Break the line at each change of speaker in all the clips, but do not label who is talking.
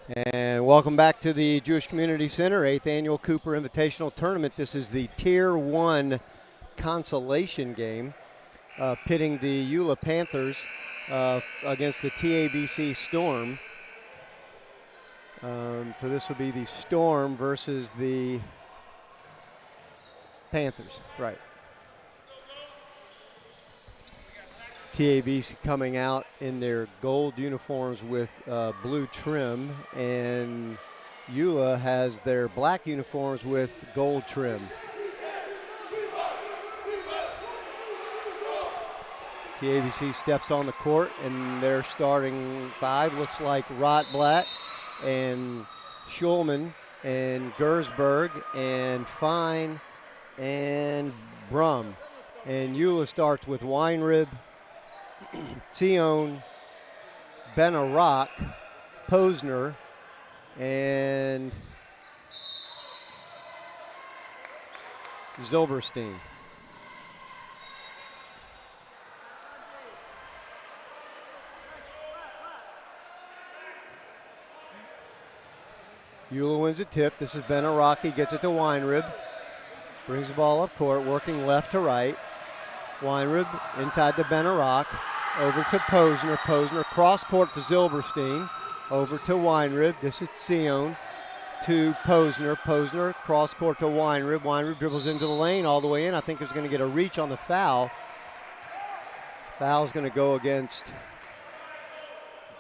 And welcome back to the Jewish Community Center, 8th Annual Cooper Invitational Tournament. This is the Tier 1 consolation game, pitting the YULA Panthers against the TABC Storm. So this will be the Storm versus the Panthers, right. TABC coming out in their gold uniforms with blue trim, and YULA has their black uniforms with gold trim. TABC steps on the court, and their starting five looks like Rotblatt and Schulman and Gersberg and Fine and Brum. And YULA starts with Weinrib, Sion, Benarock, Posner, and Zilberstein. YULA wins a tip. This is Benarock. He gets it to Weinrib. Brings the ball up court, working left to right. Weinrib inside to Benarock. Over to Posner. Posner cross court to Zilberstein. Over to Weinrib. This is Sion to Posner. Posner cross court to Weinrib. Weinrib dribbles into the lane all the way in. I think he's going to get a reach on the foul. Foul's going to go against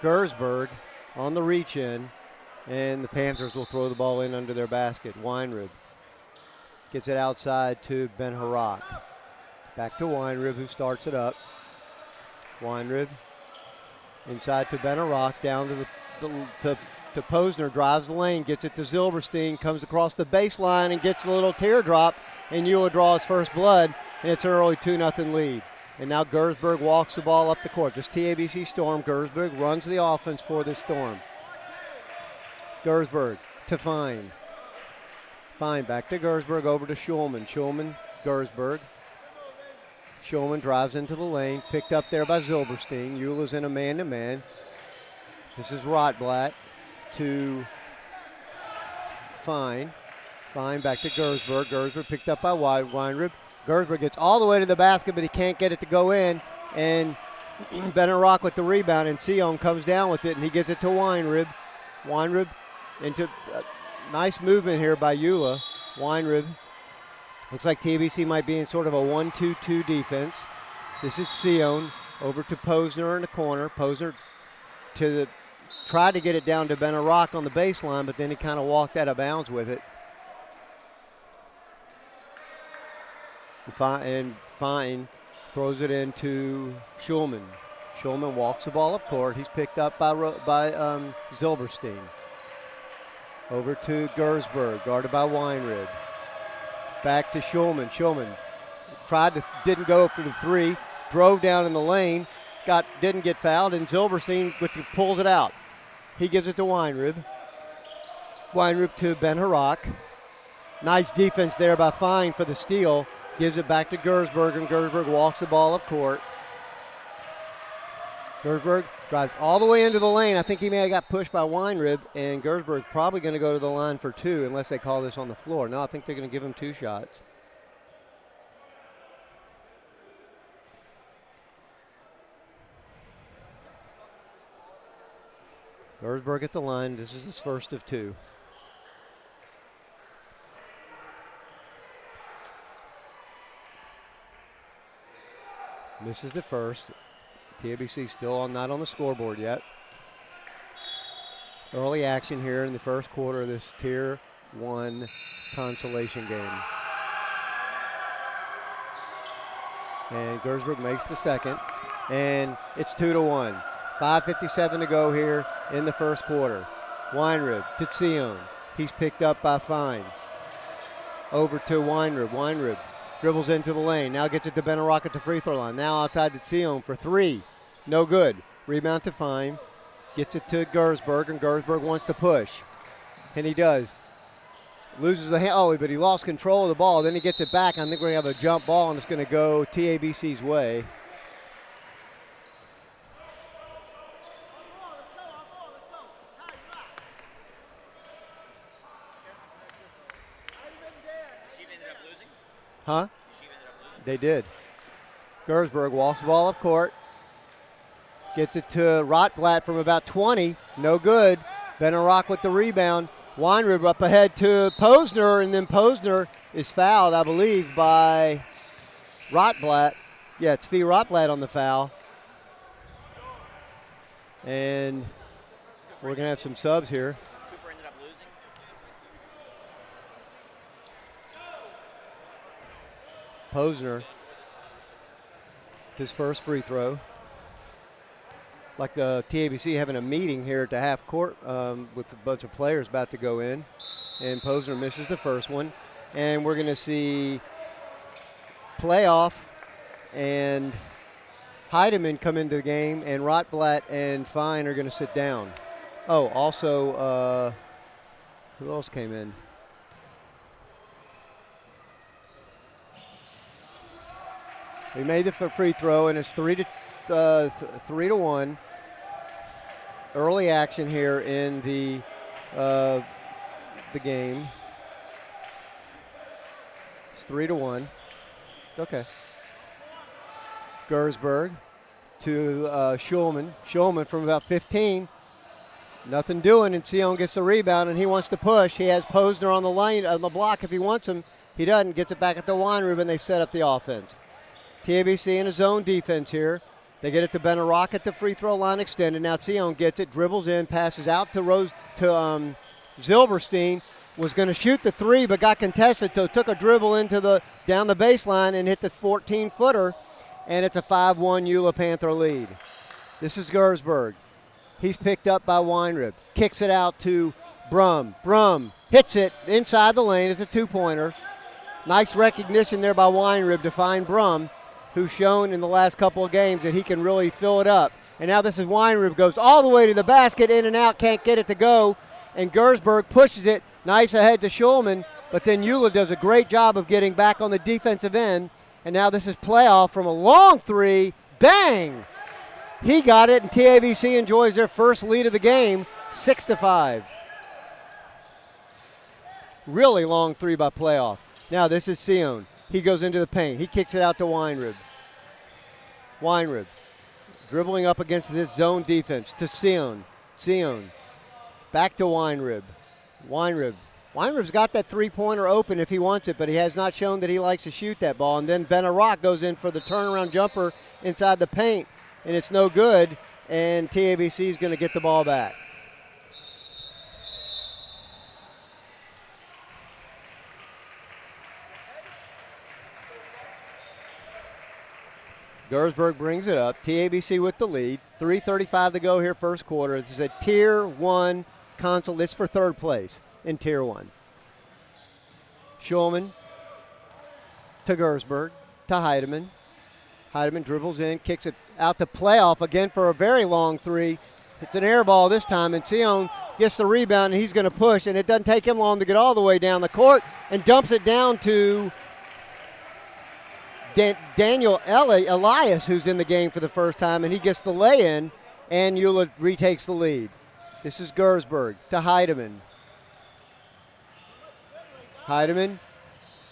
Gersberg on the reach in. And the Panthers will throw the ball in under their basket. Weinrib gets it outside to Ben-Harak. Back to Weinrib, who starts it up. Weinrib inside to Ben-Harak, down to Posner, drives the lane, gets it to Zilberstein, comes across the baseline and gets a little teardrop, and YULA draws first blood, and it's an early 2-0 lead. And now Gersberg walks the ball up the court. This TABC Storm, Gersberg runs the offense for this Storm. Gersberg to Fine. Fine back to Gersberg, over to Schulman. Schulman, Gersberg. Schulman drives into the lane, picked up there by Zilberstein. YULA's in a man-to-man. This is Rotblatt to Fine. Fine back to Gersberg. Gersberg picked up by Weinrib. Gersberg gets all the way to the basket, but he can't get it to go in. And Benarock with the rebound, and Sion comes down with it, and he gets it to Weinrib. Weinrib into nice movement here by YULA. Weinrib. Looks like TABC might be in sort of a 1-2-2 defense. This is Sion over to Posner in the corner. Posner tried to get it down to Benarock on the baseline, but then he kind of walked out of bounds with it. And Fine throws it into Schulman. Schulman walks the ball up court. He's picked up by Zilberstein. Over to Gersberg, guarded by Weinrib. Back to Schulman. Schulman didn't go for the three, drove down in the lane, didn't get fouled, and Zilberstein pulls it out. He gives it to Weinrib. Weinrib to Ben-Harak. Nice defense there by Fine for the steal. Gives it back to Gersberg, and Gersberg walks the ball up court. Gersberg drives all the way into the lane. I think he may have got pushed by Weinrib, and Gersberg's probably going to go to the line for two unless they call this on the floor. No, I think they're going to give him two shots. Gersberg at the line. This is his first of two. Misses the first. TABC still not on the scoreboard yet. Early action here in the first quarter of this Tier 1 consolation game. And Gersberg makes the second, and it's 2-1. 5:57 to go here in the first quarter. Weinrib to Sion. He's picked up by Fine. Over to Weinrib. Weinrib dribbles into the lane. Now gets it to Benarock at the free throw line. Now outside to Sion for three. No good. Rebound to Fine. Gets it to Gersberg, and Gersberg wants to push. And he does. Loses the hand. Oh, but he lost control of the ball. Then he gets it back. I think we're going to have a jump ball, and it's going to go TABC's way. Huh? They did. Gersberg walks the ball up court. Gets it to Rotblatt from about 20. No good. Bennerock with the rebound. Weinrib up ahead to Posner, and then Posner is fouled, I believe, by Rotblatt. Yeah, it's Fee Rotblatt on the foul. And we're going to have some subs here.
Cooper ended up losing.
Posner. It's his first free throw. Like the TABC having a meeting here at the half court with a bunch of players about to go in. And Posner misses the first one. And we're going to see Playoff and Heidemann come into the game, and Rotblatt and Fine are going to sit down. Oh, also, who else came in? We made the free throw, and it's 3-1. Early action here in the game. It's 3-1. Okay. Gersberg to Schulman. Schulman from about 15. Nothing doing, and Sion gets the rebound, and he wants to push. He has Posner on the lane, on the block if he wants him. He doesn't. Gets it back at the Weinrib, and they set up the offense. TABC in a zone defense here. They get it to Bennerock at the free throw line extended. Now Sion gets it, dribbles in, passes out to Zilberstein. Was going to shoot the three, but got contested, so took a dribble into down the baseline and hit the 14-footer, and it's a 5-1 YULA Panther lead. This is Gersberg. He's picked up by Weinrib. Kicks it out to Brum. Brum hits it inside the lane. It's a two-pointer. Nice recognition there by Weinrib to find Brum, who's shown in the last couple of games that he can really fill it up. And now this is Weinrib, goes all the way to the basket, in and out, can't get it to go, and Gersberg pushes it. Nice ahead to Schulman, but then YULA does a great job of getting back on the defensive end. And now this is Playoff from a long three. Bang! He got it, and TABC enjoys their first lead of the game, 6-5. Really long three by Playoff. Now this is Sion. He goes into the paint. He kicks it out to Weinrib. Weinrib dribbling up against this zone defense to Sion. Sion back to Weinrib. Weinrib's got that three-pointer open if he wants it, but he has not shown that he likes to shoot that ball. And then Bennerock goes in for the turnaround jumper inside the paint, and it's no good, and TABC is going to get the ball back. Gersberg brings it up. TABC with the lead. 3:35 to go here first quarter. This is a Tier 1 console. This for third place in Tier 1. Schulman to Gersberg to Heidemann. Heidemann dribbles in, kicks it out to Playoff again for a very long three. It's an air ball this time, and Sion gets the rebound, and he's going to push, and it doesn't take him long to get all the way down the court and dumps it down to Daniel Elias, who's in the game for the first time, and he gets the lay-in, and YULA retakes the lead. This is Gersberg to Heidemann. Heidemann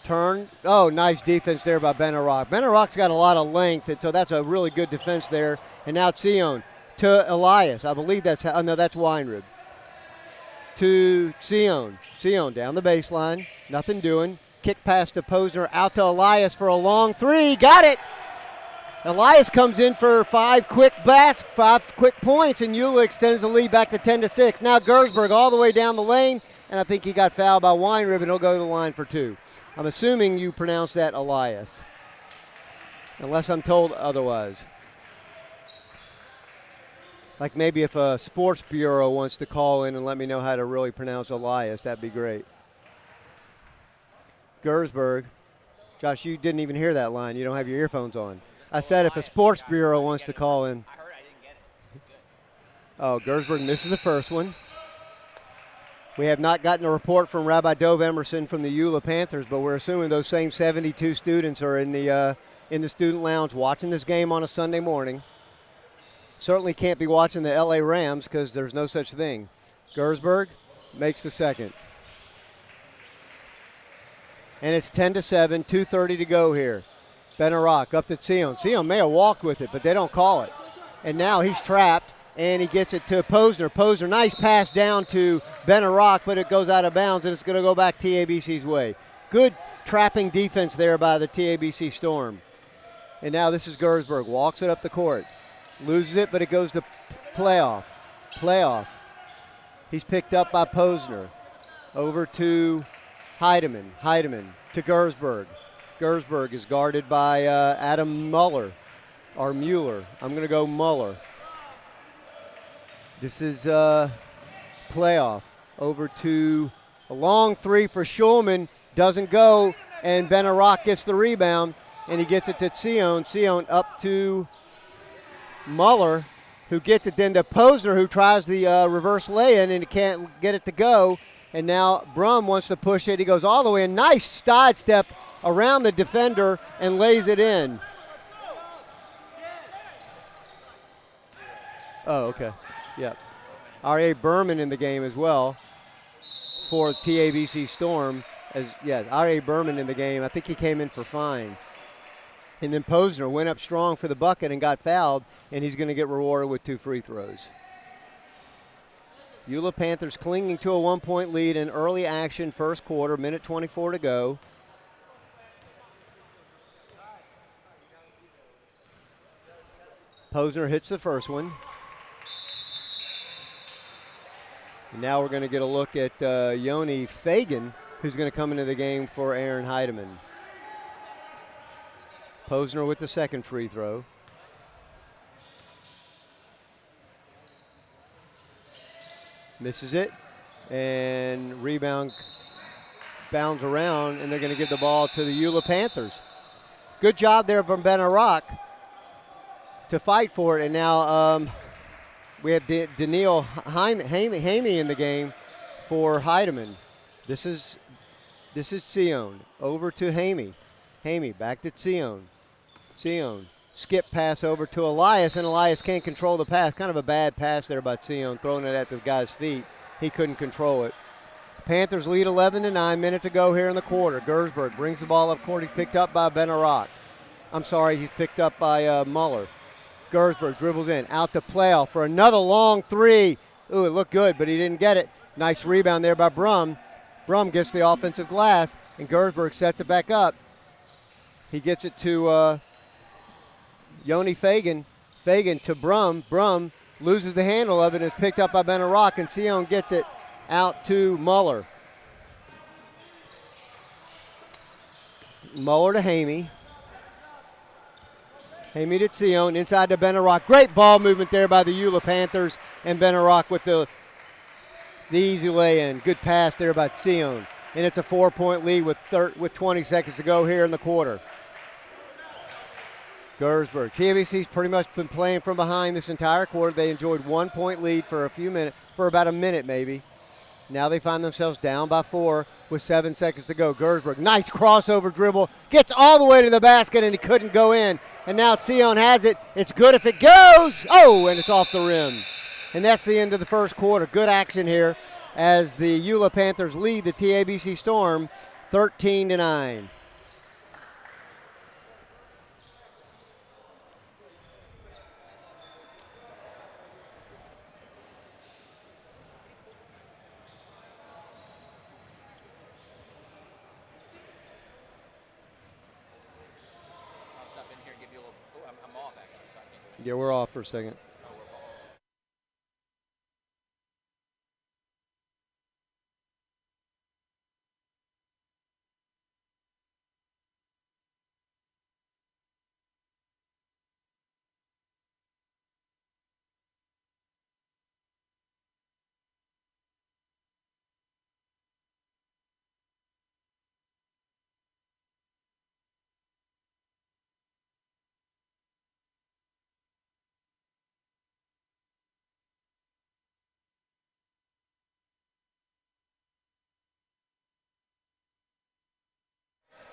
turn. Oh, nice defense there by Bennerock. Bennerock's got a lot of length, and so that's a really good defense there. And now Sion to Elias. I believe that's Weinrib. To Sion. Sion down the baseline. Nothing doing. Kick pass to Posner, out to Elias for a long three. Got it! Elias comes in for 5 quick points, and YULA extends the lead back to 10-6. Now Gersberg all the way down the lane, and I think he got fouled by Weinrib, and he'll go to the line for 2. I'm assuming you pronounce that Elias, unless I'm told otherwise. Like maybe if a sports bureau wants to call in and let me know how to really pronounce Elias, that'd be great. Gersberg. Josh, you didn't even hear that line. You don't have your earphones on. I said if a sports bureau wants to call in.
I heard, I didn't get it.
Oh, Gersberg misses the first one. We have not gotten a report from Rabbi Dove Emerson from the YULA Panthers, but we're assuming those same 72 students are in the student lounge watching this game on a Sunday morning. Certainly can't be watching the LA Rams because there's no such thing. Gersberg makes the second. And it's 10-7, 2:30 to go here. Benarock up to Sion. Sion may have walked with it, but they don't call it. And now he's trapped, and he gets it to Posner. Posner, nice pass down to Benarock, but it goes out of bounds, and it's going to go back TABC's way. Good trapping defense there by the TABC Storm. And now this is Gersberg. Walks it up the court. Loses it, but it goes to playoff. Playoff. He's picked up by Posner. Over to Heidemann. Heidemann to Gersberg. Gersberg is guarded by Adam Muller, or Mueller. I'm going to go Muller. This is playoff. Over to a long three for Schulman. Doesn't go, and Benarock gets the rebound, and he gets it to Sion. Sion up to Muller, who gets it then to Posner, who tries the reverse lay-in, and he can't get it to go. And now Brum wants to push it. He goes all the way. A nice sidestep around the defender and lays it in. Oh, okay. Yep. R.A. Berman in the game as well for TABC Storm. R.A. Berman in the game. I think he came in for fine. And then Posner went up strong for the bucket and got fouled, and he's going to get rewarded with 2 free throws. YULA Panthers clinging to a 1-point lead in early action first quarter, minute 24 to go. Posner hits the first one. And now we're going to get a look at Yoni Fagan, who's going to come into the game for Aaron Heidemann. Posner with the second free throw. Misses it, and rebound bounds around, and they're going to give the ball to the YULA Panthers. Good job there from Benarock to fight for it, and now we have Daniil Hamey in the game for Heidemann. This is Sion. Over to Hamey. Hamey back to Sion. Sion. Skip pass over to Elias, and Elias can't control the pass. Kind of a bad pass there by Sion, throwing it at the guy's feet. He couldn't control it. Panthers lead 11-9, minute to go here in the quarter. Gersberg brings the ball up court. He's picked up by Benarock. I'm sorry, he's picked up by Muller. Gersberg dribbles in, out to playoff for another long three. Ooh, it looked good, but he didn't get it. Nice rebound there by Brum. Brum gets the offensive glass, and Gersberg sets it back up. He gets it to Yoni Fagan. Fagan to Brum. Brum loses the handle of it and is picked up by Benarock, and Sion gets it out to Muller. Muller to Hamey. Hamey to Sion, inside to Benarock. Great ball movement there by the YULA Panthers, and Benarock with the easy lay-in. Good pass there by Sion. And it's a 4-point lead with 20 seconds to go here in the quarter. Gersberg. TABC's pretty much been playing from behind this entire quarter. They enjoyed 1-point lead for a few minutes, for about a minute maybe. Now they find themselves down by 4 with 7 seconds to go. Gersberg, nice crossover dribble, gets all the way to the basket, and he couldn't go in. And now Sion has it. It's good if it goes. Oh, and it's off the rim. And that's the end of the first quarter. Good action here as the YULA Panthers lead the TABC Storm 13-9. Yeah, we're off for a second.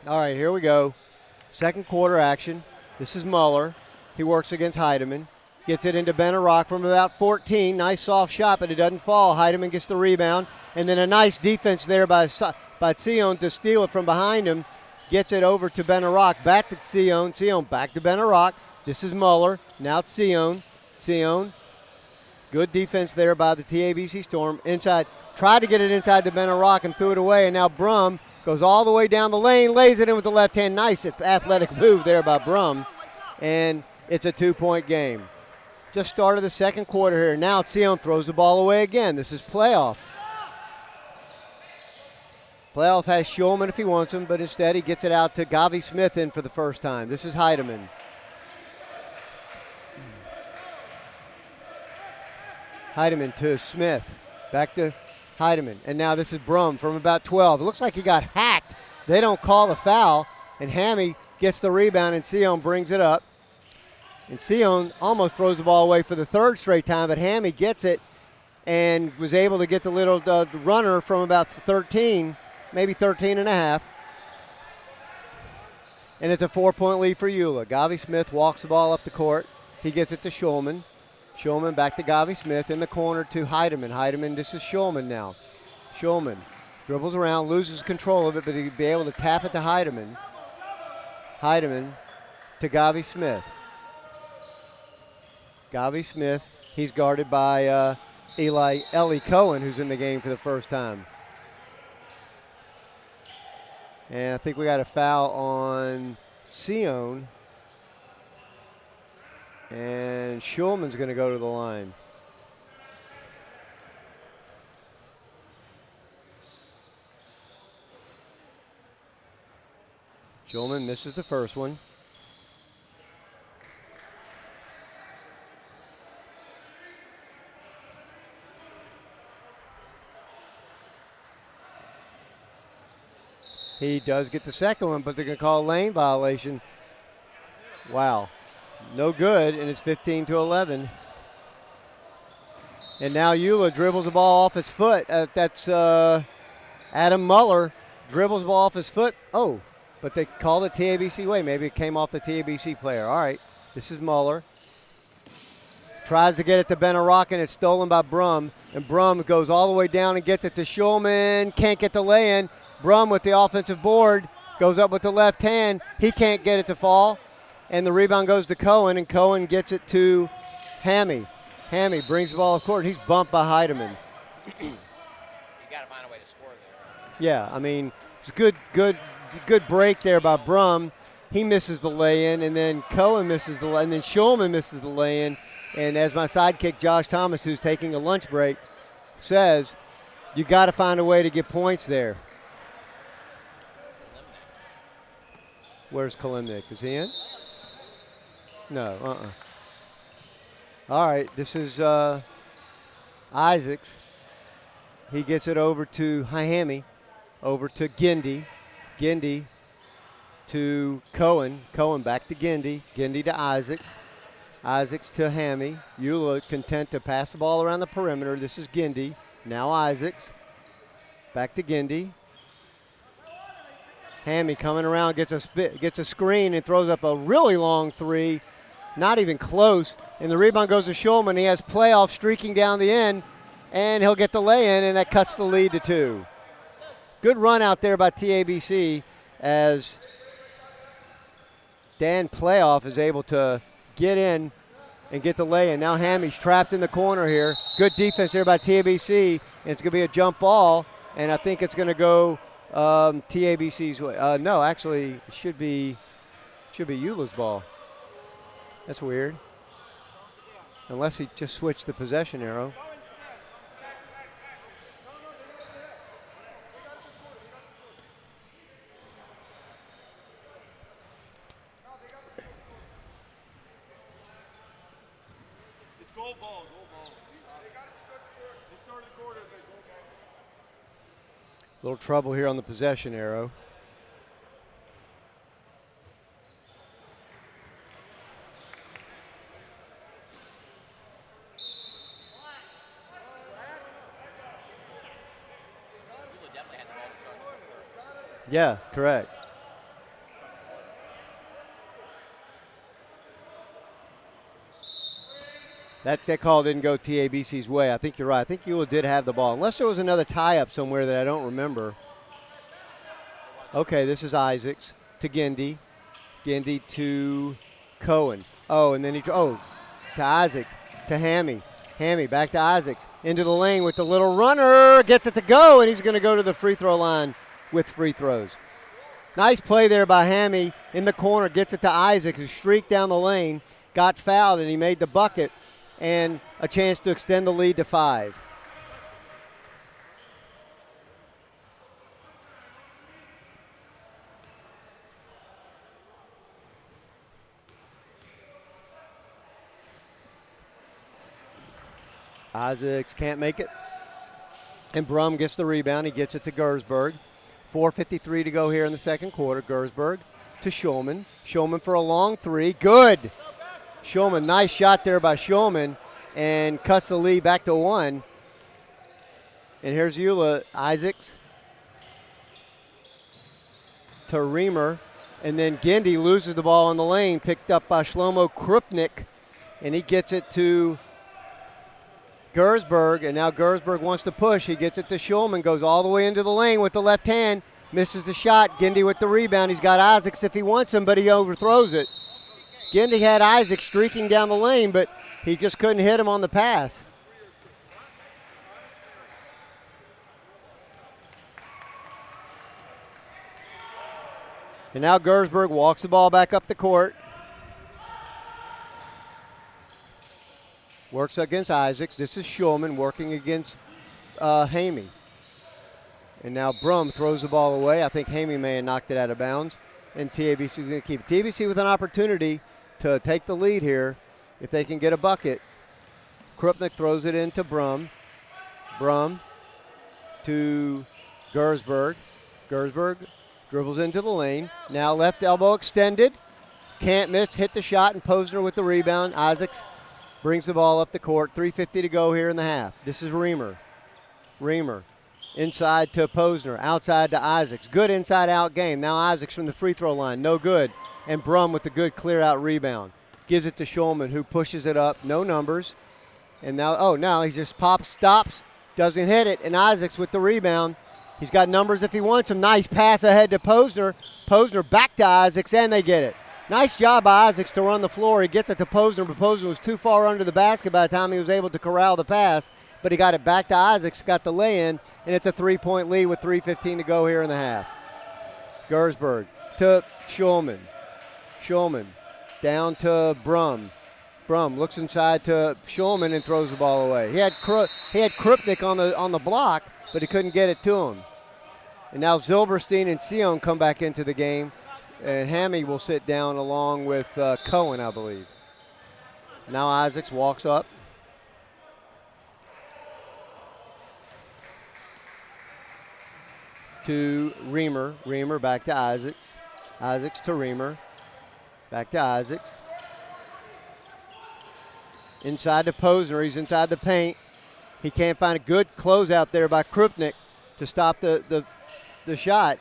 All right, here we go. Second quarter action. This is Muller. He works against Heidemann. Gets it into Benarock from about 14. Nice soft shot, but it doesn't fall. Heidemann gets the rebound. And then a nice defense there by Sion to steal it from behind him. Gets it over to Benarock. Back to Sion. Sion back to Benarock. This is Muller. Now it's Sion. Sion. Good defense there by the TABC Storm. Inside. Tried to get it inside the Benarock and threw it away. And now Brum goes all the way down the lane. Lays it in with the left hand. Nice athletic move there by Brum. And it's a 2-point game. Just started the second quarter here. Now Sion throws the ball away again. This is playoff. Playoff has Schulman if he wants him, but instead he gets it out to Gavi Smith in for the first time. This is Heidemann. Heidemann to Smith. Back to Heidemann. And now this is Brum from about 12. It looks like he got hacked. They don't call the foul. And Hammy gets the rebound, and Sion brings it up. And Sion almost throws the ball away for the third straight time, but Hammy gets it and was able to get the little runner from about 13, maybe 13 and a half. And it's a 4-point lead for YULA. Gavi Smith walks the ball up the court. He gets it to Schulman. Schulman back to Gavi Smith in the corner to Heidemann. Heidemann, this is Schulman now. Schulman dribbles around, loses control of it, but he'd be able to tap it to Heidemann. Heidemann to Gavi Smith. Gavi Smith, he's guarded by Ellie Cohen, who's in the game for the first time. And I think we got a foul on Sion. And Schulman's going to go to the line. Schulman misses the first one. He does get the second one, but they're going to call a lane violation. Wow. No good, and it's 15-11. And now YULA dribbles the ball off his foot. That's Adam Muller dribbles the ball off his foot. Oh, but they called it TABC way. Maybe it came off the TABC player. All right, this is Muller. Tries to get it to Benarock, and it's stolen by Brum. And Brum goes all the way down and gets it to Schulman. Can't get the lay-in. Brum with the offensive board goes up with the left hand. He can't get it to fall. And the rebound goes to Cohen, and Cohen gets it to Hammy. Hammy brings the ball up court. He's bumped by Heidemann.
You got to find a way to score there.
Yeah, I mean, it's a good break there by Brum. He misses the lay-in, and then Cohen misses the lay-in, and then Schulman misses the lay-in. And as my sidekick, Josh Thomas, who's taking a lunch break, says, you got to find a way to get points there. Where's Kalimnik? Is he in? No, All right, this is Isaacs. He gets it over to Hammy, over to Gindy. Gindy to Cohen. Cohen back to Gindy. Gindy to Isaacs. Isaacs to Hammy. YULA content to pass the ball around the perimeter. This is Gindy. Now Isaacs. Back to Gindy. Hammy coming around, gets a screen and throws up a really long three. Not even close. And the rebound goes to Schulman. He has playoff streaking down the end, and he'll get the lay-in, and that cuts the lead to 2. Good run out there by TABC as Dan Playoff is able to get in and get the lay-in. Now Hammy's trapped in the corner here. Good defense there by TABC, and it's going to be a jump ball, and I think it's going to go TABC's way. No, actually, it should be YULA's ball. That's weird. Unless he just switched the possession arrow.
It's goal ball. They started the quarter.
Little trouble here on the possession arrow. Yeah, correct. That call didn't go TABC's way. I think you're right. I think YULA did have the ball, unless there was another tie-up somewhere that I don't remember. Okay, this is Isaacs to Gindy. Gindy to Cohen. Oh, and then to Isaacs, to Hammy. Hammy back to Isaacs, into the lane with the little runner, gets it to go, and he's going to go to the free throw line with free throws. Nice play there by Hammy in the corner, gets it to Isaacs, who streaked down the lane, got fouled, and he made the bucket, and a chance to extend the lead to 5. Isaacs can't make it. And Brum gets the rebound. He gets it to Gersberg. 4:53 to go here in the second quarter. Gersberg to Shulman. Shulman for a long three. Good. Shulman, nice shot there by Shulman. And cuts the lead back to 1. And here's YULA. Isaacs to Reamer. And then Gindy loses the ball in the lane. Picked up by Shlomo Krupnik. And he gets it to Gersberg, and now Gersberg wants to push. He gets it to Shulman, goes all the way into the lane with the left hand, misses the shot. Gindy with the rebound. He's got Isaacs if he wants him, but he overthrows it. Gindy had Isaac streaking down the lane, but he just couldn't hit him on the pass. And now Gersberg walks the ball back up the court. Works against Isaacs. This is Shulman working against Hamey. And now Brum throws the ball away. I think Hamey may have knocked it out of bounds. And TABC is going to keep it. TABC with an opportunity to take the lead here if they can get a bucket. Krupnik throws it into Brum. Brum to Gersberg. Gersberg dribbles into the lane. Now left elbow extended. Can't miss. Hit the shot, and Posner with the rebound. Isaacs brings the ball up the court. 3:50 to go here in the half. This is Reamer. Reamer inside to Posner. Outside to Isaacs. Good inside-out game. Now Isaacs from the free throw line. No good. And Brum with the good clear-out rebound. Gives it to Shulman, who pushes it up. No numbers. And now he just pops, stops, doesn't hit it. And Isaacs with the rebound. He's got numbers if he wants them. Nice pass ahead to Posner. Posner back to Isaacs, and they get it. Nice job by Isaacs to run the floor. He gets it to Posner, but Posner was too far under the basket by the time he was able to corral the pass. But he got it back to Isaacs, got the lay-in, and it's a 3-point lead with 3:15 to go here in the half. Gersberg to Shulman. Shulman down to Brum. Brum looks inside to Shulman and throws the ball away. He had Krupnik on the block, but he couldn't get it to him. And now Zilberstein and Sion come back into the game. And Hammy will sit down along with Cohen, I believe. Now Isaacs walks up. To Reamer. Reamer back to Isaacs. Isaacs to Reamer. Back to Isaacs. Inside to Posner. He's inside the paint. He can't find a good closeout there by Krupnik to stop the shot.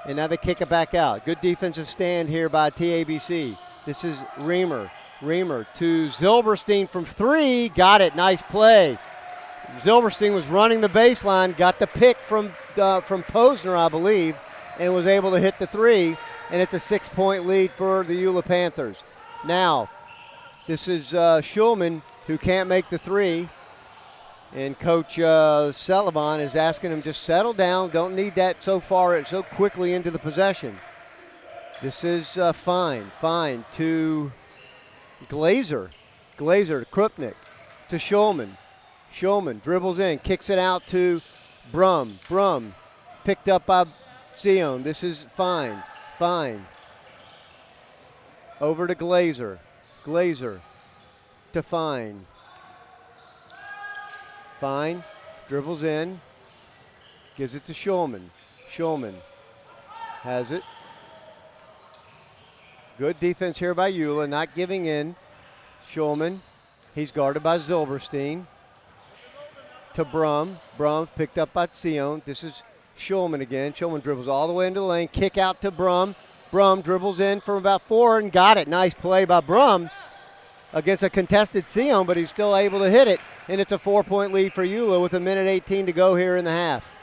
And now they kick it back out. Good defensive stand here by TABC. This is Reamer. Reamer to Zilberstein from 3. Got it. Nice play. Zilberstein was running the baseline. Got the pick from Posner, I believe, and was able to hit the 3. And it's a 6-point lead for the YULA Panthers. Now, this is Shulman, who can't make the 3. And Coach Sullivan is asking him, just settle down. Don't need that so quickly into the possession. This is fine to Glazer. Glazer to Krupnik to Shulman. Shulman dribbles in, kicks it out to Brum. Brum picked up by Sion. This is fine. Over to Glazer. Glazer to Fine. Fine, dribbles in, gives it to Shulman. Shulman has it. Good defense here by YULA, not giving in. Shulman, he's guarded by Zilberstein. To Brum. Brum picked up by Sion. This is Shulman again. Shulman dribbles all the way into the lane. Kick out to Brum. Brum dribbles in from about 4 and got it. Nice play by Brum. against a contested Sion, but he's still able to hit it, and it's a 4-point lead for YULA with 1:18 to go here in the half.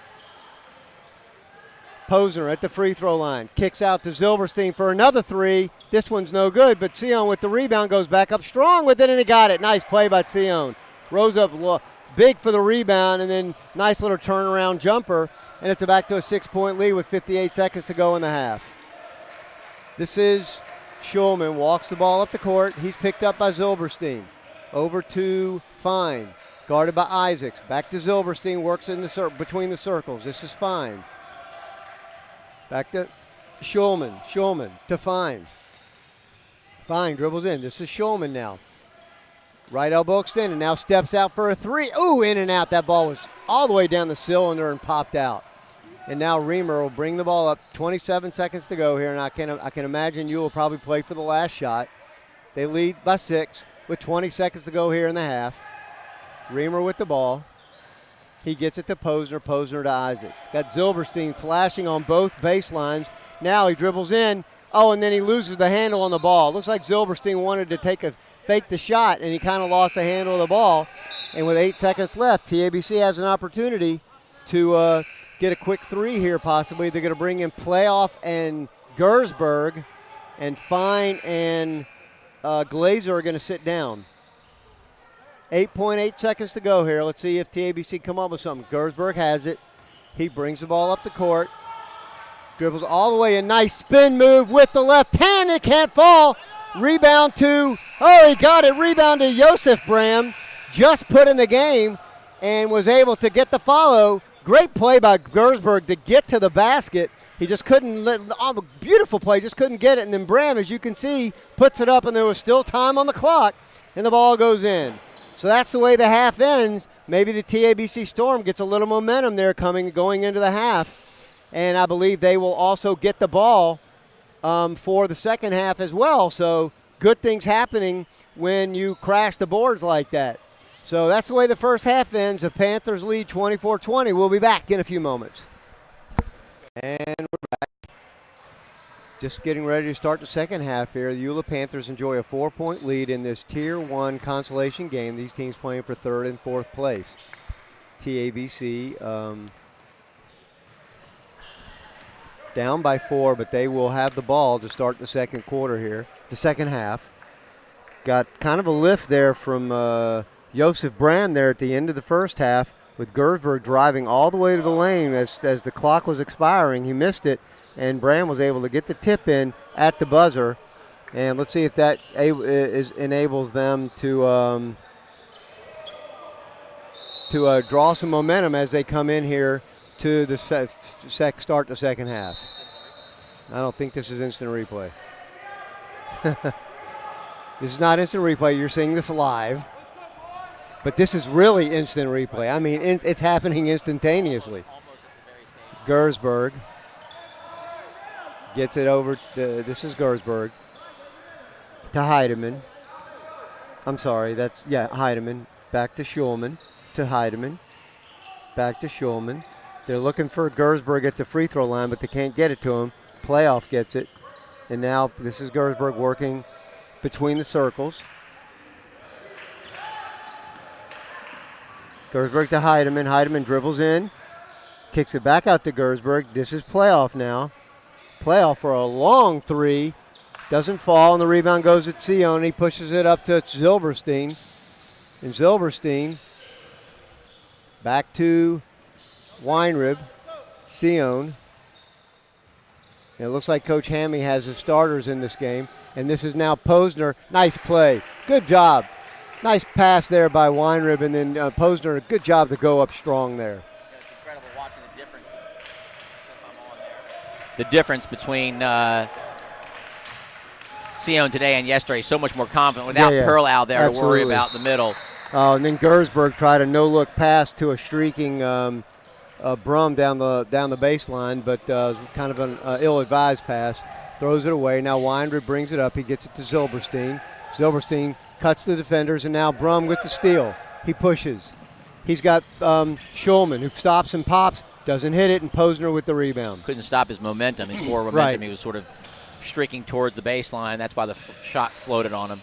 Posner at the free throw line, kicks out to Zilberstein for another three. This one's no good, but Sion with the rebound goes back up strong with it, and he got it. Nice play by Sion. Rose up big for the rebound, and then nice little turnaround jumper, and it's back to a 6-point lead with 58 seconds to go in the half. This is Schulman, walks the ball up the court. He's picked up by Zilberstein. Over to Fine, guarded by Isaacs. Back to Zilberstein, works in the between the circles. This is Fine. Back to Schulman. Schulman to Fine. Fine dribbles in. This is Schulman now. Right elbow extended. Now steps out for a three. Ooh, in and out. That ball was all the way down the cylinder and popped out. And now Reamer will bring the ball up. 27 seconds to go here, and I can imagine you will probably play for the last shot. They lead by 6 with 20 seconds to go here in the half. Reamer with the ball. He gets it to Posner. Posner to Isaacs. Got Zilberstein flashing on both baselines. Now he dribbles in. Oh, and then he loses the handle on the ball. Looks like Zilberstein wanted to fake the shot, and he kind of lost the handle of the ball. And with 8 seconds left, TABC has an opportunity to get a quick three here possibly. They're going to bring in Playoff and Gersberg, and Fine and Glazer are going to sit down. 8.8 seconds to go here. Let's see if TABC come up with something. Gersberg has it. He brings the ball up the court. Dribbles all the way. A nice spin move with the left hand. It can't fall. Rebound to, he got it. Rebound to Joseph Bram. Just put in the game and was able to get the follow. Great play by Gersberg to get to the basket. He just couldn't, beautiful play, just couldn't get it. And then Bram, as you can see, puts it up, and there was still time on the clock, and the ball goes in. So that's the way the half ends. Maybe the TABC Storm gets a little momentum there going into the half. And I believe they will also get the ball for the second half as well. So good things happening when you crash the boards like that. So that's the way the first half ends. The Panthers lead 24-20. We'll be back in a few moments. And we're back. Just getting ready to start the second half here. The YULA Panthers enjoy a 4-point lead in this Tier 1 consolation game. These teams playing for 3rd and 4th place. TABC down by 4, but they will have the ball to start the second quarter here, the second half. Got kind of a lift there from Joseph Brand there at the end of the first half, with Gersberg driving all the way to the lane as the clock was expiring. He missed it, and Brand was able to get the tip in at the buzzer. And let's see if that enables them to draw some momentum as they come in here to the start the second half. I don't think this is instant replay. This is not instant replay. You're seeing this live. But this is really instant replay. I mean, it's happening instantaneously. Gersberg gets it over. This is Gersberg to Heidemann. I'm sorry. Heidemann. Back to Schulman. To Heidemann. Back to Schulman. They're looking for Gersberg at the free throw line, but they can't get it to him. Playoff gets it. And now this is Gersberg working between the circles. Gersberg to Heidemann. Heidemann dribbles in. Kicks it back out to Gersberg. This is Playoff now. Playoff for a long three. Doesn't fall, and the rebound goes to Sion. He pushes it up to Zilberstein. And Zilberstein back to Weinrib. Sion. And it looks like Coach Hammy has his starters in this game. And this is now Posner. Nice play. Good job. Nice pass there by Weinrib, and then Posner, a good job to go up strong there.
It's incredible watching the difference. The difference between Sion today and yesterday. So much more confident without Pearl out there to worry about the middle.
And then Gersberg tried a no-look pass to a streaking Brum down the baseline, but kind of an ill-advised pass. Throws it away. Now Weinrib brings it up. He gets it to Zilberstein. Zilberstein cuts the defenders, and now Brum with the steal. He pushes. He's got Schulman, who stops and pops, doesn't hit it, and Posner with the rebound.
Couldn't stop his momentum, his forward momentum. He was sort of streaking towards the baseline. That's why the shot floated on him.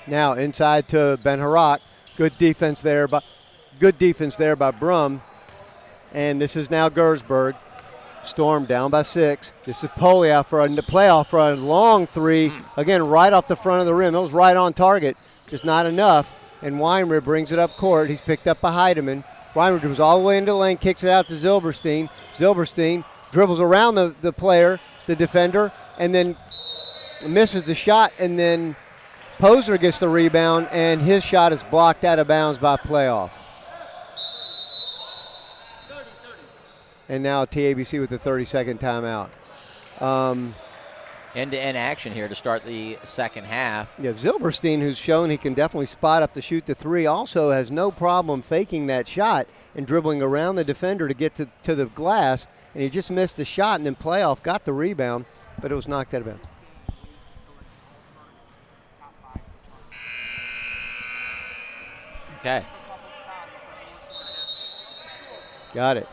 Now inside to Ben Harak. Good defense there by Brum. And this is now Gersberg. Storm down by 6. This is Polio for a playoff for a long 3. Again, right off the front of the rim. It was right on target, just not enough. And Weinrib brings it up court. He's picked up by Heidemann. Weinrib goes all the way into the lane, kicks it out to Zilberstein. Zilberstein dribbles around the player, the defender, and then misses the shot. And then Posner gets the rebound, and his shot is blocked out of bounds by playoff. And now TABC with the 30-second timeout.
End-to-end action here to start the second half.
Yeah, Zilberstein, who's shown he can definitely spot up to shoot the 3, also has no problem faking that shot and dribbling around the defender to get to the glass. And he just missed the shot, and then playoff got the rebound, but it was knocked out of bounds.
Okay.
Got it.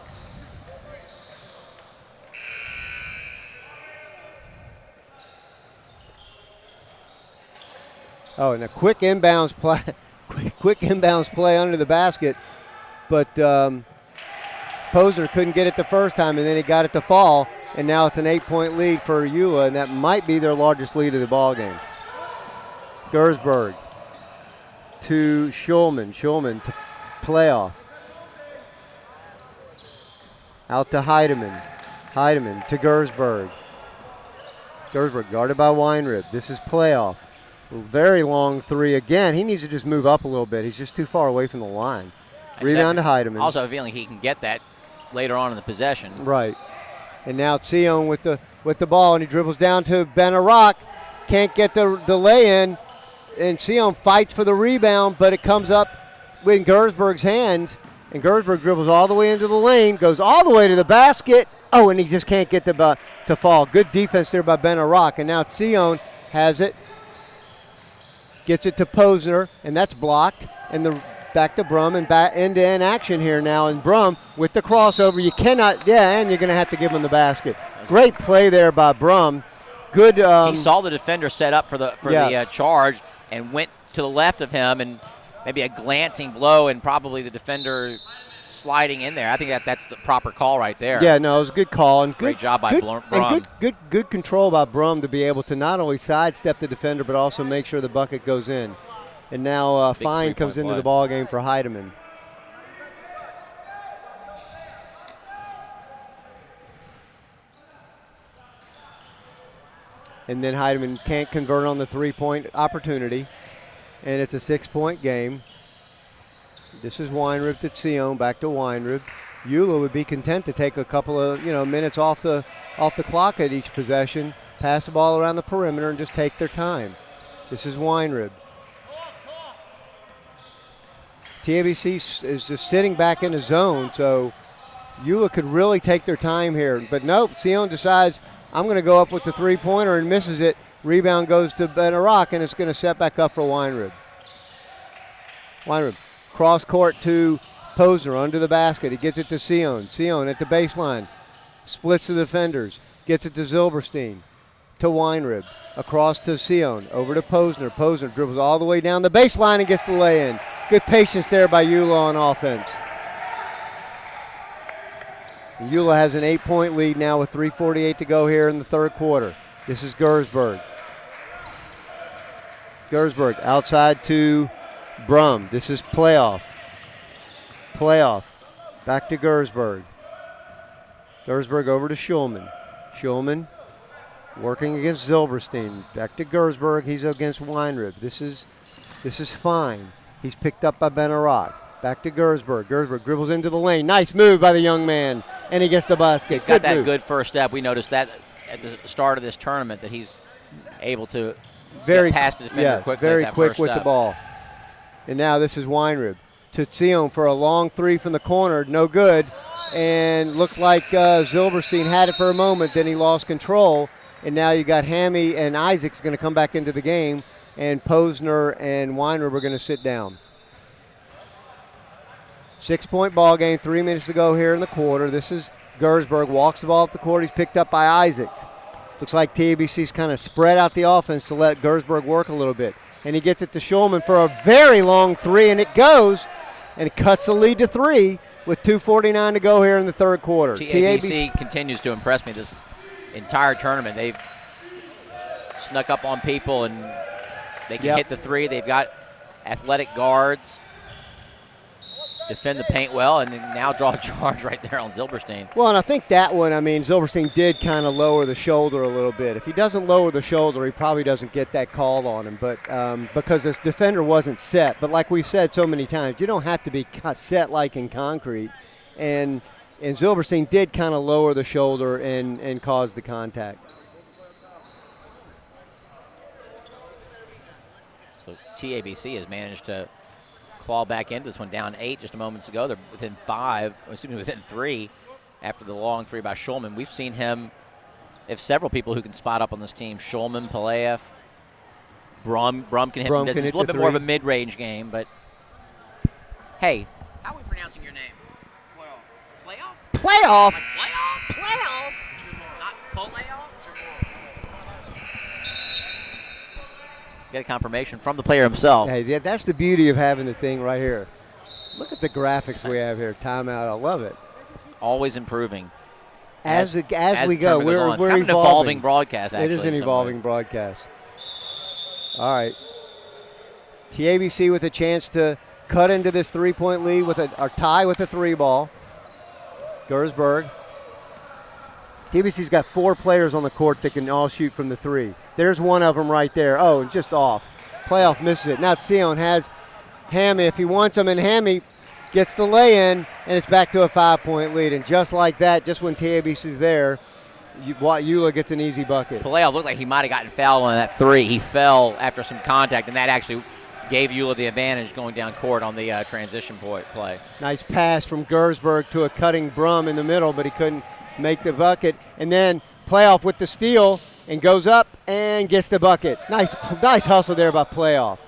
Oh, and a quick inbounds play, quick inbounds play under the basket, but Posner couldn't get it the first time, and then he got it to fall, and now it's an 8-point lead for YULA, and that might be their largest lead of the ball game. Gersberg to Schulman. Schulman to playoff. Out to Heidemann. Heidemann to Gersberg. Gersberg guarded by Weinrib. This is playoff. Very long 3 again. He needs to just move up a little bit. He's just too far away from the line. Rebound to Heidemann.
Also have a feeling he can get that later on in the possession.
Right. And now Sion with the ball, and he dribbles down to Ben Arak. Can't get the lay-in, and Sion fights for the rebound, but it comes up in Gersberg's hands, and Gersberg dribbles all the way into the lane, goes all the way to the basket. Oh, and he just can't get to fall. Good defense there by Ben Arak, and now Sion has it. Gets it to Posner, and that's blocked. And back to Brum, and back end-to-end action here now. And Brum with the crossover. You cannot, and you're going to have to give him the basket. Great play there by Brum. Good.
He saw the defender set up for the charge and went to the left of him, and maybe a glancing blow, and probably the defender sliding in there. I think that's the proper call right there.
Yeah, no, it was a good call. And
great job by Brum.
And good control by Brum to be able to not only sidestep the defender but also make sure the bucket goes in. And now Fine comes into the ball game for Heidemann. And then Heidemann can't convert on the 3-point opportunity. And it's a 6-point game. This is Weinrib to Sion, back to Weinrib. YULA would be content to take a couple of minutes off the clock at each possession, pass the ball around the perimeter, and just take their time. This is Weinrib. TABC is just sitting back in the zone, so YULA could really take their time here. But nope, Sion decides, I'm going to go up with the 3-pointer, and misses it. Rebound goes to Ben Arak, and it's going to set back up for Weinrib. Weinrib. Cross court to Posner under the basket. He gets it to Sion. Sion at the baseline. Splits the defenders. Gets it to Zilberstein. To Weinrib. Across to Sion. Over to Posner. Posner dribbles all the way down the baseline and gets the lay-in. Good patience there by YULA on offense. And YULA has an 8-point lead now with 3:48 to go here in the third quarter. This is Gersberg. Gersberg outside to Brum. This is playoff. Playoff. Back to Gersberg. Gersberg over to Schulman. Schulman working against Zilberstein. Back to Gersberg. He's against Weinrib. This is Fine. He's picked up by Ben Arak. Back to Gersberg. Gersberg dribbles into the lane. Nice move by the young man. And he gets the basket.
He's got that good first step. We noticed that at the start of this tournament, that he's able to get past the defender quickly.
Very quick with the ball. And now this is Weinrib to Sion for a long 3 from the corner. No good. And looked like Zilberstein had it for a moment. Then he lost control. And now you got Hammy and Isaac's going to come back into the game. And Posner and Weinrib are going to sit down. 6-point ball game, 3 minutes to go here in the quarter. This is Gersberg, walks the ball up the court. He's picked up by Isaacs. Looks like TABC's kind of spread out the offense to let Gersberg work a little bit. and he gets it to Schulman for a very long three, and it goes, and it cuts the lead to 3 with 2:49 to go here in the third quarter.
TABC continues to impress me this entire tournament. They've snuck up on people, and they can hit the three. They've got athletic guards, defend the paint well, and then now draw a charge right there on Zilberstein.
Well, and I think that one, I mean, Zilberstein did kind of lower the shoulder a little bit. If he doesn't lower the shoulder, he probably doesn't get that call on him, but because this defender wasn't set. But like we said so many times, you don't have to be set like in concrete. And Zilberstein did kind of lower the shoulder and cause the contact.
So TABC has managed to claw back into this one, down 8 just a moments ago. They're within 3 after the long three by Schulman. We've seen him have several people who can spot up on this team. Schulman, Palaev, Brum can hit from distance. It's a little bit more of a mid-range game, but hey, how are we pronouncing your name?
Playoff.
Playoff?
Like playoff? Playoff? Not Palaev? Get a confirmation from the player himself.
Hey, that's the beauty of having the thing right here. Look at the graphics we have here. Timeout. I love it.
Always improving.
As we go, we're
kind of an evolving broadcast, actually.
It is an evolving broadcast. All right. TABC with a chance to cut into this three-point lead with or tie with a 3 ball. Gersberg. TABC's got 4 players on the court that can all shoot from the 3. There's one of them right there. Oh, just off. Playoff misses it. Now Sion has Hammy if he wants him, and Hammy gets the lay-in, and it's back to a 5-point lead. And just like that, just when TABC's there, YULA gets an easy bucket.
Palaev looked like he might have gotten fouled on that 3. He fell after some contact, and that actually gave YULA the advantage going down court on the transition play. Nice
pass from Gersberg to a cutting Brum in the middle, but he couldn't make the bucket. And then Playoff with the steal and goes up and gets the bucket. Nice hustle there by Playoff.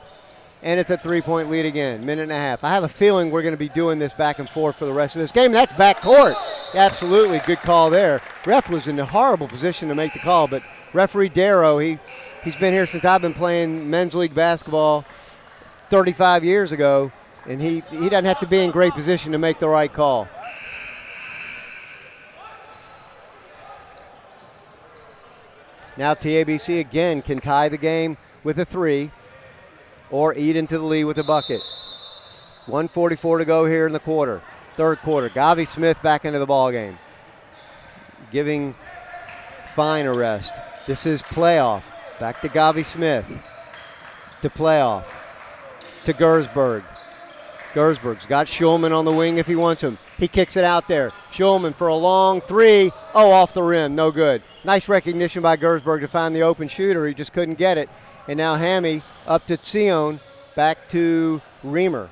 And it's a 3-point lead again, minute and a half. I have a feeling we're going to be doing this back and forth for the rest of this game. That's backcourt. Absolutely, good call there. Ref was in a horrible position to make the call, but referee Darrow, he's been here since I've been playing men's league basketball 35 years ago, and he doesn't have to be in great position to make the right call. Now TABC again can tie the game with a 3 or eat into the lead with a bucket. 1:44 to go here in the third quarter. Gavi Smith back into the ball game, giving Fine a rest. This is Playoff. Back to Gavi Smith. To Playoff. To Gersberg. Gersberg's got Schulman on the wing if he wants him. He kicks it out there. Schulman for a long 3. Oh, off the rim. No good. Nice recognition by Gersberg to find the open shooter. He just couldn't get it. And now Hammy up to Sion. Back to Reamer.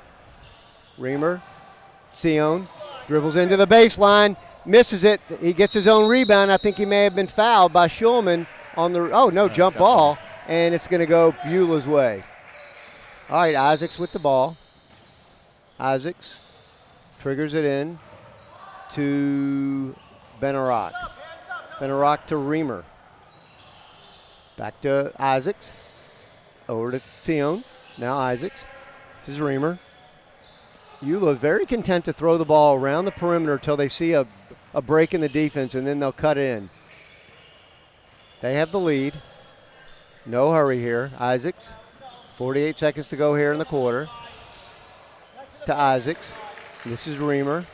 Sion dribbles into the baseline. Misses it. He gets his own rebound. I think he may have been fouled by Schulman on the jump ball. And it's going to go Beulah's way. All right, Isaacs with the ball. Isaacs triggers it in to Benarak. Benarak to Reamer. Back to Isaacs. Over to Sion. Now Isaacs. This is Reamer. YULA very content to throw the ball around the perimeter until they see a break in the defense, and then they'll cut in. They have the lead. No hurry here. Isaacs. 48 seconds to go here in the quarter. To Isaacs. This is Reamer.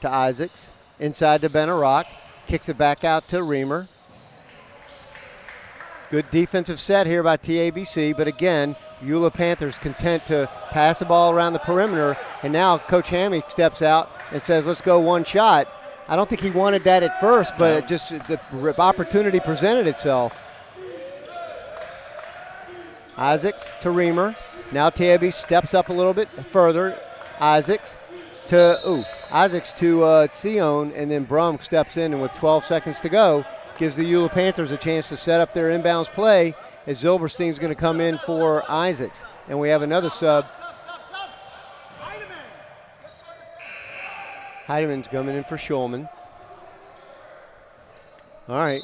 To Isaacs. Inside to Benarak. Kicks it back out to Reamer. Good defensive set here by TABC, but again, YULA Panthers content to pass the ball around the perimeter, and now Coach Hammy steps out and says, let's go one shot. I don't think he wanted that at first, but the opportunity presented itself. Isaacs to Reamer. Now TABC steps up a little bit further. Isaacs to Sion, and then Brum steps in, and with 12 seconds to go, gives the YULA Panthers a chance to set up their inbounds play as Zilberstein's going to come in for Isaacs. And we have another sub. Heideman's coming in for Schulman. All right.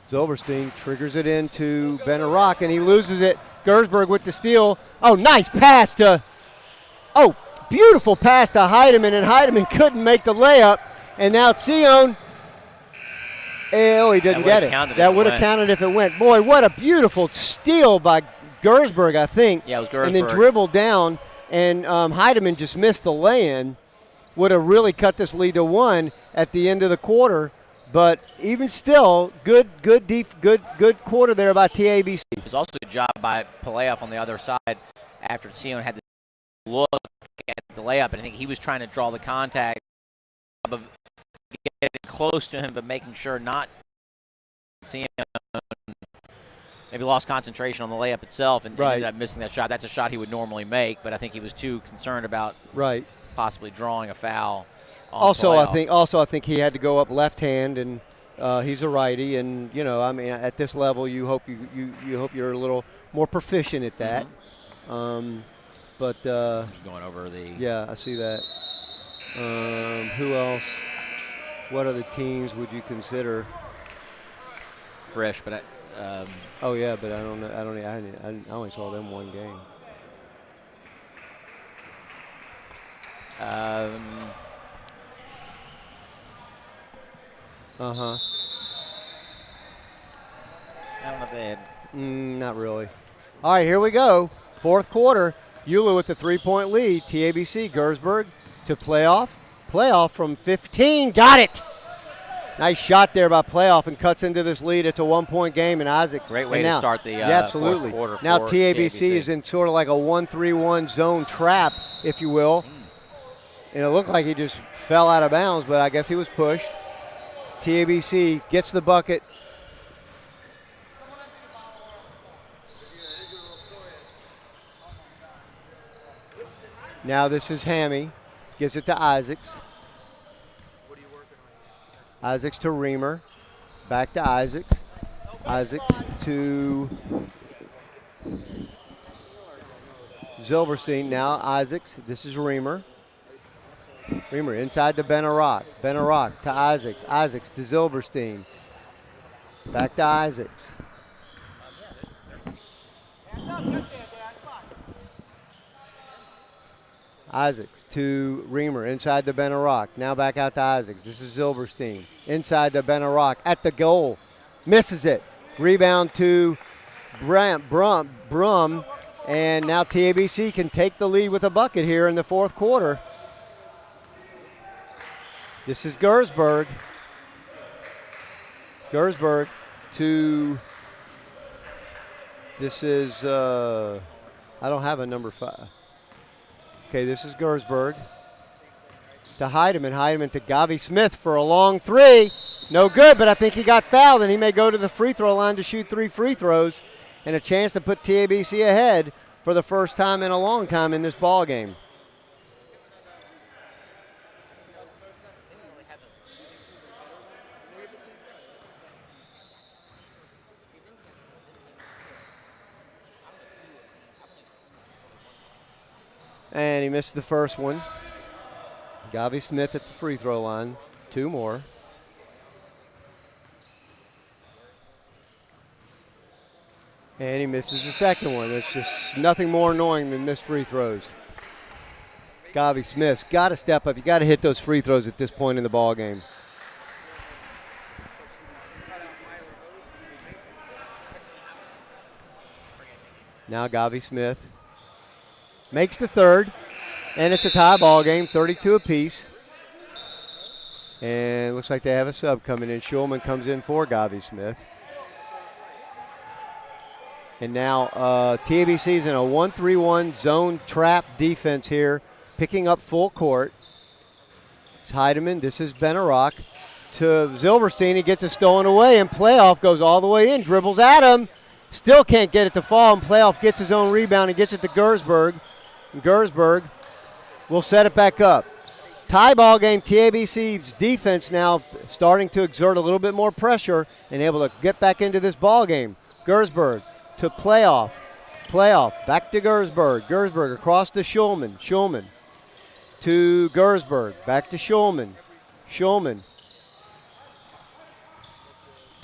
Zilberstein triggers it into Benarok, and he loses it. Gersberg with the steal. Oh, nice pass to – oh, beautiful pass to Heidemann, and Heidemann couldn't make the layup. And now Sion – oh, he didn't get it. That would have counted if it went. Boy, what a beautiful steal by Gersberg, I think.
Yeah, it was Gersberg.
And then dribbled down, and Heidemann just missed the lay-in. Would have really cut this lead to 1 at the end of the quarter. But even still, good quarter there by TABC.
It was also a good job by Palayoff on the other side after Sion had to look at the layup, and I think he was trying to draw the contact of getting close to him, but making sure not Sion maybe lost concentration on the layup itself and ended up missing that shot. That's a shot he would normally make, but I think he was too concerned about possibly drawing a foul.
Also, I think he had to go up left hand, and he's a righty, and I mean, at this level, you hope you're a little more proficient at that. But
just going over the
I see that. Who else? What other teams would you consider?
Frisch, but
oh yeah, but I don't know. I only saw them one game.
I don't know if they had.
Not really. All right, here we go. Fourth quarter. YULA with the 3-point lead. TABC, Gersberg to playoff. Playoff from 15. Got it. Nice shot there by Playoff and cuts into this lead. It's a 1-point game, and Isaac.
Great way to start the
absolutely.
Fourth quarter.
Now
for
TABC is in sort of like a 1-3-1 zone trap, if you will. And it looked like he just fell out of bounds, but I guess he was pushed. TABC gets the bucket. Now this is Hammy. Gives it to Isaacs. Isaacs to Reamer. Back to Isaacs. Isaacs to Zilberstein. Now Isaacs. This is Reamer. Reamer inside to Benarok. Benarok to Isaacs. Isaacs to Zilberstein. Back to Isaacs. Isaacs to Reamer inside the Benarok. Now back out to Isaacs. This is Zilberstein. Inside the Benarok at the goal. Misses it. Rebound to Brum. And now TABC can take the lead with a bucket here in the fourth quarter. This is Gersberg. Gersberg to, this is, I don't have a number 5. Okay, this is Gersberg to Heidemann. Heidemann to Gavi Smith for a long 3. No good, but I think he got fouled, and he may go to the free throw line to shoot 3 free throws and a chance to put TABC ahead for the first time in a long time in this ball game. And he missed the first one. Gavi Smith at the free throw line. 2 more. And he misses the second one. It's just nothing more annoying than missed free throws. Gavi Smith's got to step up. You got to hit those free throws at this point in the ball game. Now Gavi Smith makes the third, and it's a tie ball game, 32 apiece. And it looks like they have a sub coming in. Schulman comes in for Gavi Smith. And now TABC is in a 1-3-1 zone trap defense here, picking up full court. It's Heidemann. This is Benarok to Zilberstein. He gets it stolen away, and Playoff goes all the way in, dribbles at him. Still can't get it to fall, and Playoff gets his own rebound and gets it to Gersberg. And Gersberg will set it back up. Tie ball game, TABC's defense now starting to exert a little bit more pressure and able to get back into this ball game. Gersberg to Playoff. Playoff back to Gersberg. Gersberg across to Schulman. Schulman to Gersberg. Back to Schulman. Schulman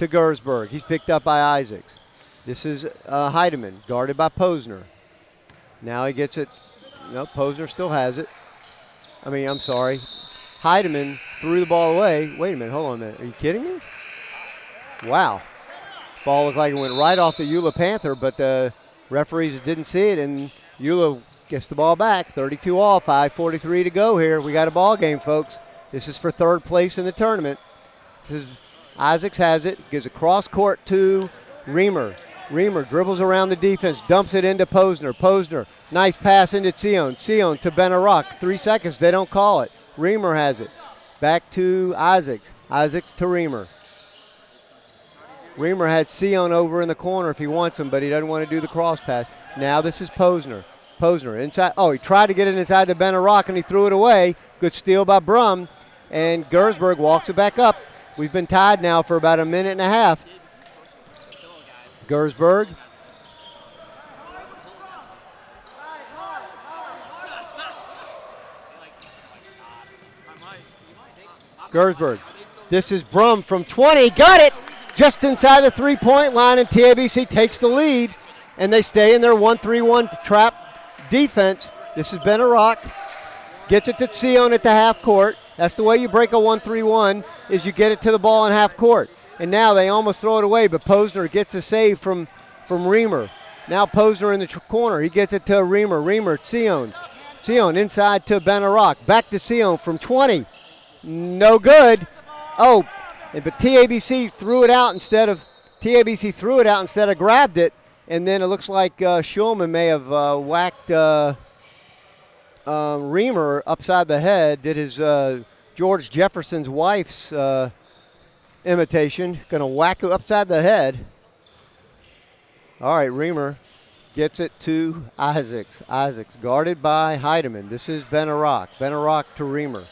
to Gersberg. He's picked up by Isaacs. This is Heidemann, guarded by Posner. Now he gets it. No, Posner still has it. I'm sorry. Heidemann threw the ball away. Wait a minute, hold on a minute. Are you kidding me? Wow. Ball looked like it went right off the YULA Panther, but the referees didn't see it, and YULA gets the ball back. 32 all, 5:43 to go here. We got a ball game, folks. This is for third place in the tournament. Isaacs has it, gives a cross court to Reamer. Reamer dribbles around the defense, dumps it into Posner. Posner, nice pass into Sion. Sion to Benarock. 3 seconds, they don't call it. Reamer has it. Back to Isaacs. Isaacs to Reamer. Reamer had Sion over in the corner if he wants him, but he doesn't want to do the cross pass. Now this is Posner. Posner inside. Oh, he tried to get it inside the Benarock, and he threw it away. Good steal by Brum, and Gersberg walks it back up. We've been tied now for about a minute and a half. Gersberg. Gersberg. This is Brum from 20. Got it! Just inside the three-point line, and TABC takes the lead, and they stay in their 1-3-1 trap defense. This is Benarock. Gets it to Sion at the half court. That's the way you break a 1-3-1, is you get it to the ball in half court. And now they almost throw it away, but Posner gets a save from Reamer. Now Posner in the corner. He gets it to Reamer. Reamer, Sion. Sion inside to Benarock. Back to Sion from 20. No good. Oh, but TABC threw it out instead of grabbed it, and then it looks like Schulman may have whacked Reamer upside the head. Did his George Jefferson's wife's imitation. Going to whack it upside the head. All right, Reamer gets it to Isaacs. Isaacs guarded by Heidemann. This is Benarock. Benarock to Reamer.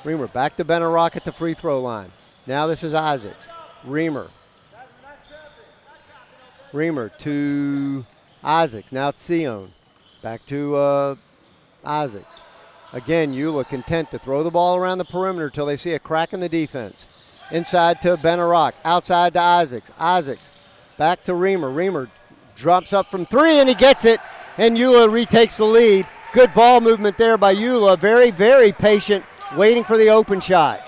Reamer back to Benarock at the free throw line. Now this is Isaacs. Reamer. Reamer to Isaacs. Now it's Sion. Back to Isaacs. Again, YULA content to throw the ball around the perimeter until they see a crack in the defense. Inside to Benarock. Outside to Isaacs. Isaacs. Back to Reamer. Reamer drops up from 3, and he gets it. And YULA retakes the lead. Good ball movement there by YULA. Very, very patient, waiting for the open shot.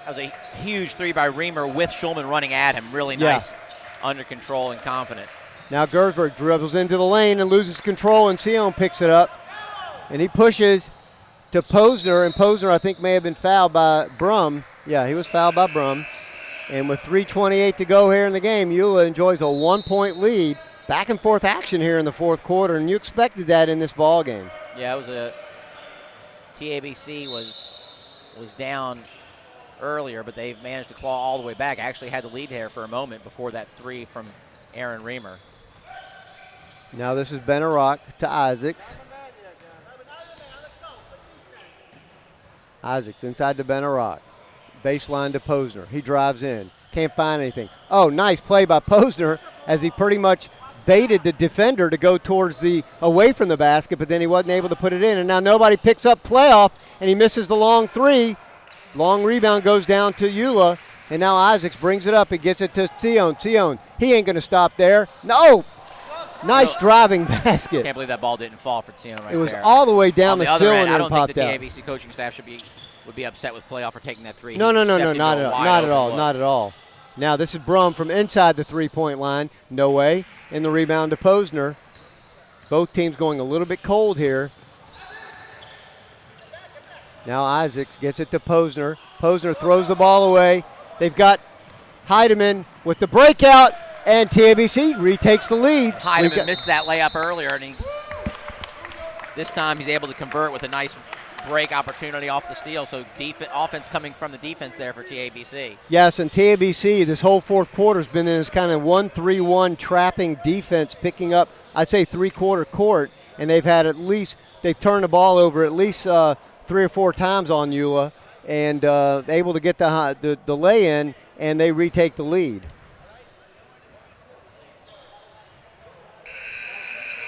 That was a huge three by Reamer with Schulman running at him. Really nice, under control and confident.
Now Gersberg dribbles into the lane and loses control, and Sion picks it up. And he pushes to Posner, and Posner I think may have been fouled by Brum. Yeah, he was fouled by Brum. And with 3:28 to go here in the game, YULA enjoys a 1-point lead. Back and forth action here in the fourth quarter, and you expected that in this ball game.
Yeah, it was TABC was down earlier, but they've managed to claw all the way back. Actually had the lead here for a moment before that three from Aaron Reamer.
Now this is Benarock to Isaacs. Isaacs inside to Benarock. Baseline to Posner. He drives in. Can't find anything. Oh, nice play by Posner as he pretty much baited the defender to go towards away from the basket, but then he wasn't able to put it in. And now nobody picks up playoff, and he misses the long three. Long rebound goes down to YULA, and now Isaacs brings it up and gets it to Sion. Sion, he ain't going to stop there. No! Nice driving basket.
Can't believe that ball didn't fall for Sion right there.
It was all the way down the cylinder
end,
and popped out.
I don't think the TABC coaching staff would be upset with playoff for taking that three.
No, not at all. Now this is Brum from inside the three-point line. No way. In the rebound to Posner. Both teams going a little bit cold here. Now Isaacs gets it to Posner. Posner throws the ball away. They've got Heidemann with the breakout, and TABC retakes the lead.
Heidemann missed that layup earlier, and this time he's able to convert with a nice break opportunity off the steal. So offense coming from the defense there for TABC. Yes,
and TABC this whole fourth quarter has been in this kind of 1-3-1 trapping defense, picking up, I'd say, three-quarter court, and they've turned the ball over at least 3 or 4 times on YULA, and able to get the lay-in, and they retake the lead.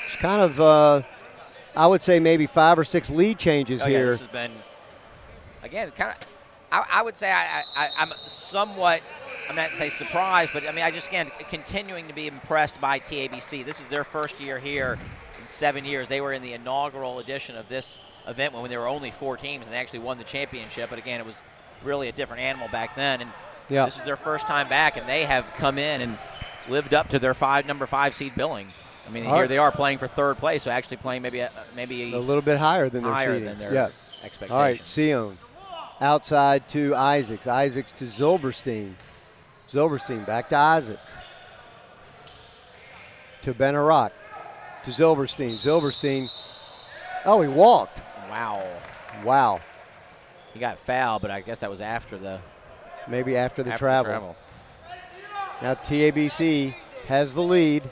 It's kind of, I would say, maybe 5 or 6 lead changes here.
Yeah, this has been, again, kind of, I would say I'm somewhat I'm not say surprised, but I mean, I just again continuing to be impressed by TABC. This is their first year here in 7 years. They were in the inaugural edition of this event when there were only 4 teams, and they actually won the championship. But again, it was really a different animal back then, and this is their first time back, and they have come in and lived up to their number 5 seed billing. I mean, here they are playing for 3rd place, so actually playing maybe a
little bit higher than their
expectations.
All right, Sion outside to Isaacs. Isaacs to Zilberstein. Zilberstein back to Isaacs. To Ben Arak. To Zilberstein. Zilberstein. Oh, he walked. Wow.
He got fouled, but I guess that was after the
maybe after the travel. Now TABC has the lead,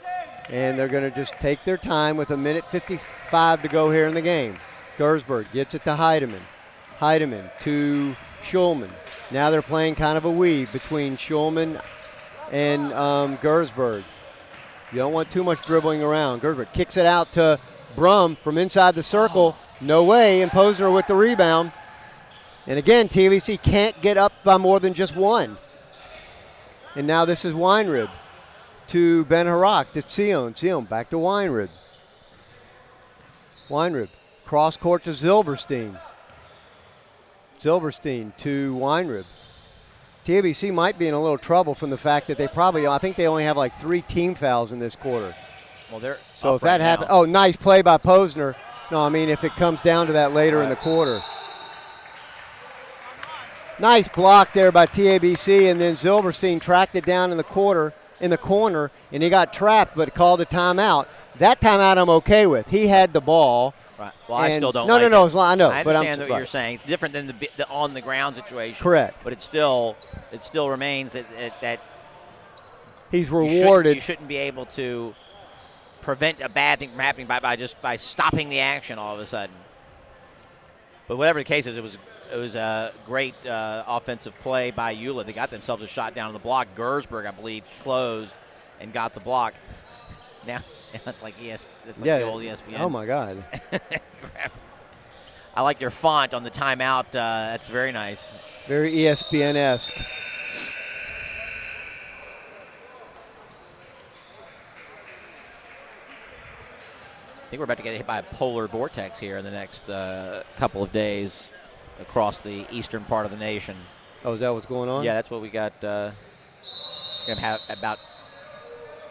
and they're going to just take their time with 1:55 to go here in the game. Gersberg gets it to Heidemann. Heidemann to Schulman. Now they're playing kind of a weave between Schulman and Gersberg. You don't want too much dribbling around. Gersberg kicks it out to Brum from inside the circle. No way, and Posner with the rebound. And again, TABC can't get up by more than just 1. And now this is Weinrib to Ben Harak to Sion. Sion back to Weinrib. Weinrib cross court to Zilberstein. Zilberstein to Weinrib. TABC might be in a little trouble from the fact that I think they only have like 3 team fouls in this quarter.
Well, they're
so if that happens, nice play by Posner. No, I mean if it comes down to that later in the quarter. Nice block there by TABC, and then Zilberstein tracked it down in the corner, and he got trapped, but called a timeout. That timeout I'm okay with. He had the ball.
Right. Well, I still don't.
No,
like
no,
it.
I know.
I understand what you're saying. It's different than the on the ground situation.
Correct.
But it still remains that
he's rewarded.
You shouldn't be able to prevent a bad thing from happening by stopping the action all of a sudden. But whatever the case is, it was a great offensive play by YULA. They got themselves a shot down on the block. Gersberg, I believe, closed and got the block. Now it's like it's like the old ESPN.
Oh my God!
I like your font on the timeout. That's very nice.
Very ESPN-esque. I
think we're about to get hit by a polar vortex here in the next couple of days across the eastern part of the nation.
Oh, is that what's going on?
Yeah, that's what we got. We're gonna have about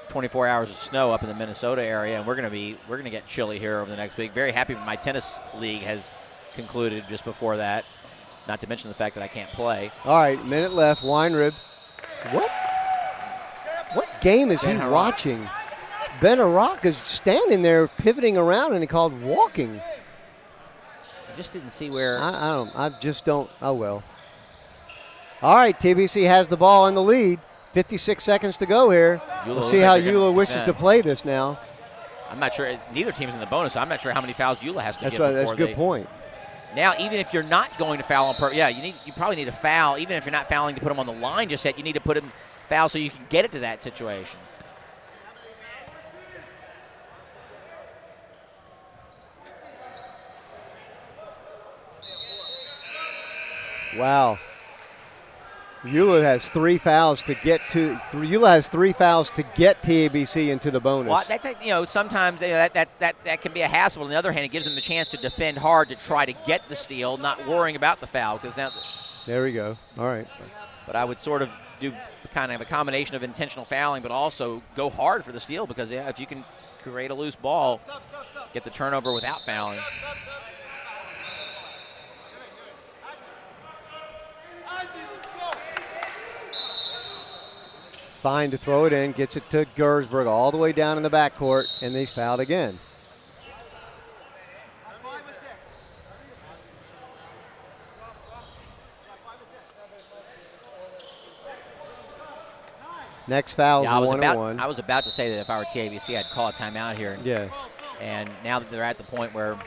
24 hours of snow up in the Minnesota area, and we're gonna get chilly here over the next week. Very happy my tennis league has concluded just before that. Not to mention the fact that I can't play.
All right, minute left. Weinrib. What game is he watching? Ben Arak is standing there pivoting around, and he called walking.
I just didn't see where.
I just don't. Oh well. All right, TBC has the ball in the lead. 56 seconds to go here. We'll see how YULA wishes to play this now.
I'm not sure. Neither team's in the bonus, so I'm not sure how many fouls YULA has to give before
That's a good point.
Now, even if you're not going to foul on purpose, you probably need a foul. Even if you're not fouling to put him on the line just yet, you need to put him foul so you can get it to that situation.
Wow. YULA has 3 fouls to get to. YULA has 3 fouls to get TABC into the bonus.
Well, that's sometimes that can be a hassle. On the other hand, it gives them a chance to defend hard to try to get the steal, not worrying about the foul.
There we go. All right.
But I would sort of do kind of a combination of intentional fouling, but also go hard for the steal because if you can create a loose ball, get the turnover without fouling.
Fine to throw it in, gets it to Gersberg all the way down in the backcourt, and he's fouled again. Next foul is 1-1.
I was about to say that if I were TABC, I'd call a timeout here.
Yeah.
And now that they're at the point where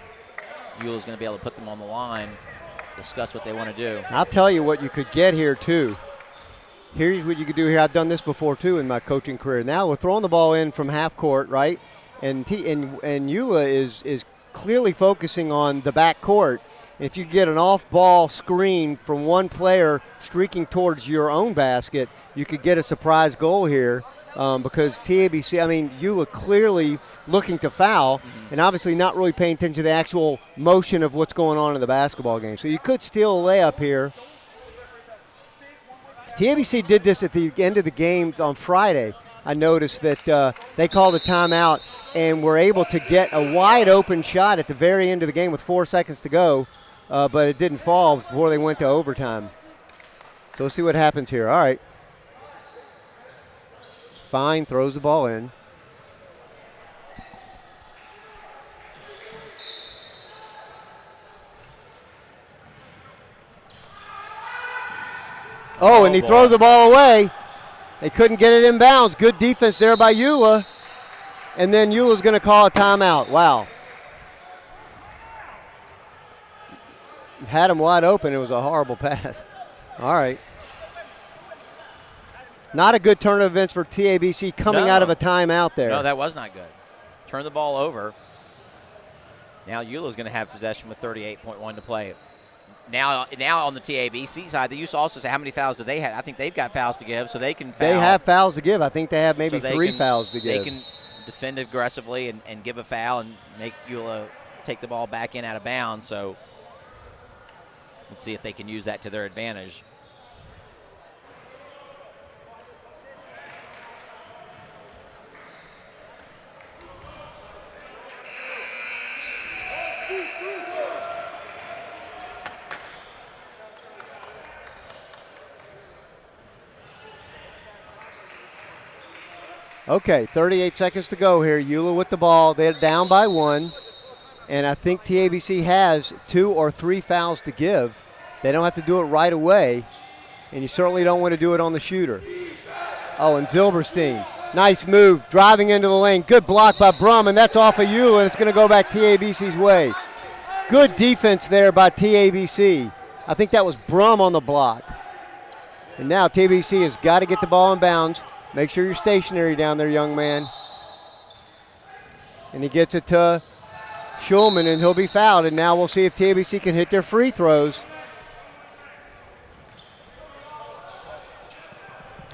YULA is going to be able to put them on the line, discuss what they want to do.
I'll tell you what you could get here, too. Here's what you could do here. I've done this before, too, in my coaching career. Now we're throwing the ball in from half court, right? And YULA is clearly focusing on the back court. If you get an off-ball screen from one player streaking towards your own basket, you could get a surprise goal here because TABC, I mean, YULA clearly looking to foul and obviously not really paying attention to the actual motion of what's going on in the basketball game. So you could steal a layup here. TABC did this at the end of the game on Friday. I noticed that they called a timeout and were able to get a wide open shot at the very end of the game with 4 seconds to go. But it didn't fall before they went to overtime. So we'll see what happens here. All right. Fine throws the ball in. Oh, and he throws the ball away. They couldn't get it in bounds. Good defense there by YULA. And then YULA's going to call a timeout. Wow. Had him wide open. It was a horrible pass. All right. Not a good turn of events for TABC coming out of a timeout there.
No, that was not good. Turn the ball over. Now YULA's going to have possession with 38.1 to play. Now on the TABC side, they used to also say how many fouls do they have. I think they've got fouls to give, so they can foul.
They have fouls to give. I think they have maybe three fouls to give.
They can defend aggressively and give a foul and make YULA take the ball back in out of bounds. So let's see if they can use that to their advantage.
Okay, 38 seconds to go here. YULA with the ball. They're down by 1. And I think TABC has 2 or 3 fouls to give. They don't have to do it right away. And you certainly don't want to do it on the shooter. Oh, and Zilberstein. Nice move. Driving into the lane. Good block by Brum, and that's off of YULA, and it's going to go back TABC's way. Good defense there by TABC. I think that was Brum on the block. And now TABC has got to get the ball in bounds. Make sure you're stationary down there, young man. And he gets it to Schulman, and he'll be fouled. And now we'll see if TABC can hit their free throws.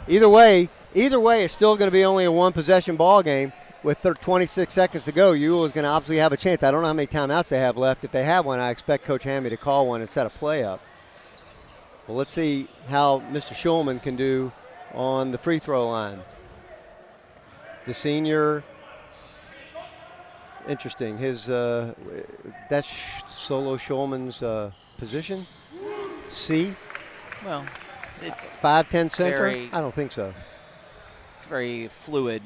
Either way, it's still going to be only a one-possession ball game with 26 seconds to go. YULA is going to obviously have a chance. I don't know how many timeouts they have left. If they have one, I expect Coach Hammy to call one and set a play up. Well, let's see how Mr. Schulman can do on the free throw line. The senior, interesting. His that's Solo Schulman's position. C.
Well, it's
5'10" center. I don't think so.
It's very fluid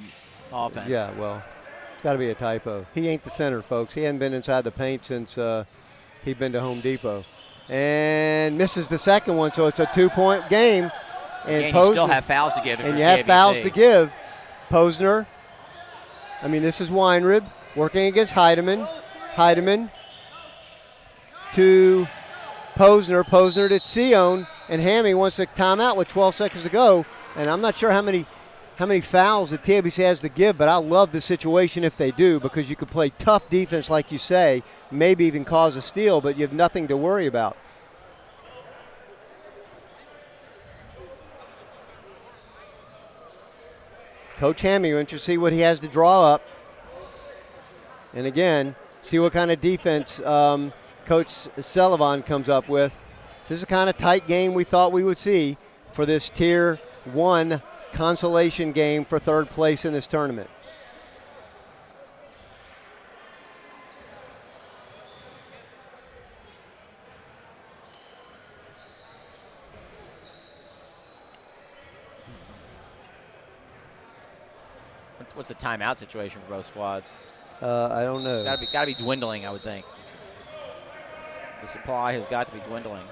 offense.
Yeah, well, it's got to be a typo. He ain't the center, folks. He hadn't been inside the paint since he'd been to Home Depot, and misses the second one. So it's a 2-point game. And
you still have fouls to give.
And you have fouls to give. Posner. I mean, this is Weinrib working against Heidemann. Heidemann to Posner. Posner to Sion. And Hammy wants a timeout with 12 seconds to go. And I'm not sure how many fouls that TABC has to give, but I love the situation if they do, because you can play tough defense, like you say, maybe even cause a steal, but you have nothing to worry about. Coach Hammy wants to see what he has to draw up. And again, see what kind of defense Coach Sullivan comes up with. This is the kind of tight game we thought we would see for this Tier 1 consolation game for third place in this tournament.
What's the timeout situation for both squads?
I don't know.
It's got to be dwindling, I would think. The supply has got to be dwindling.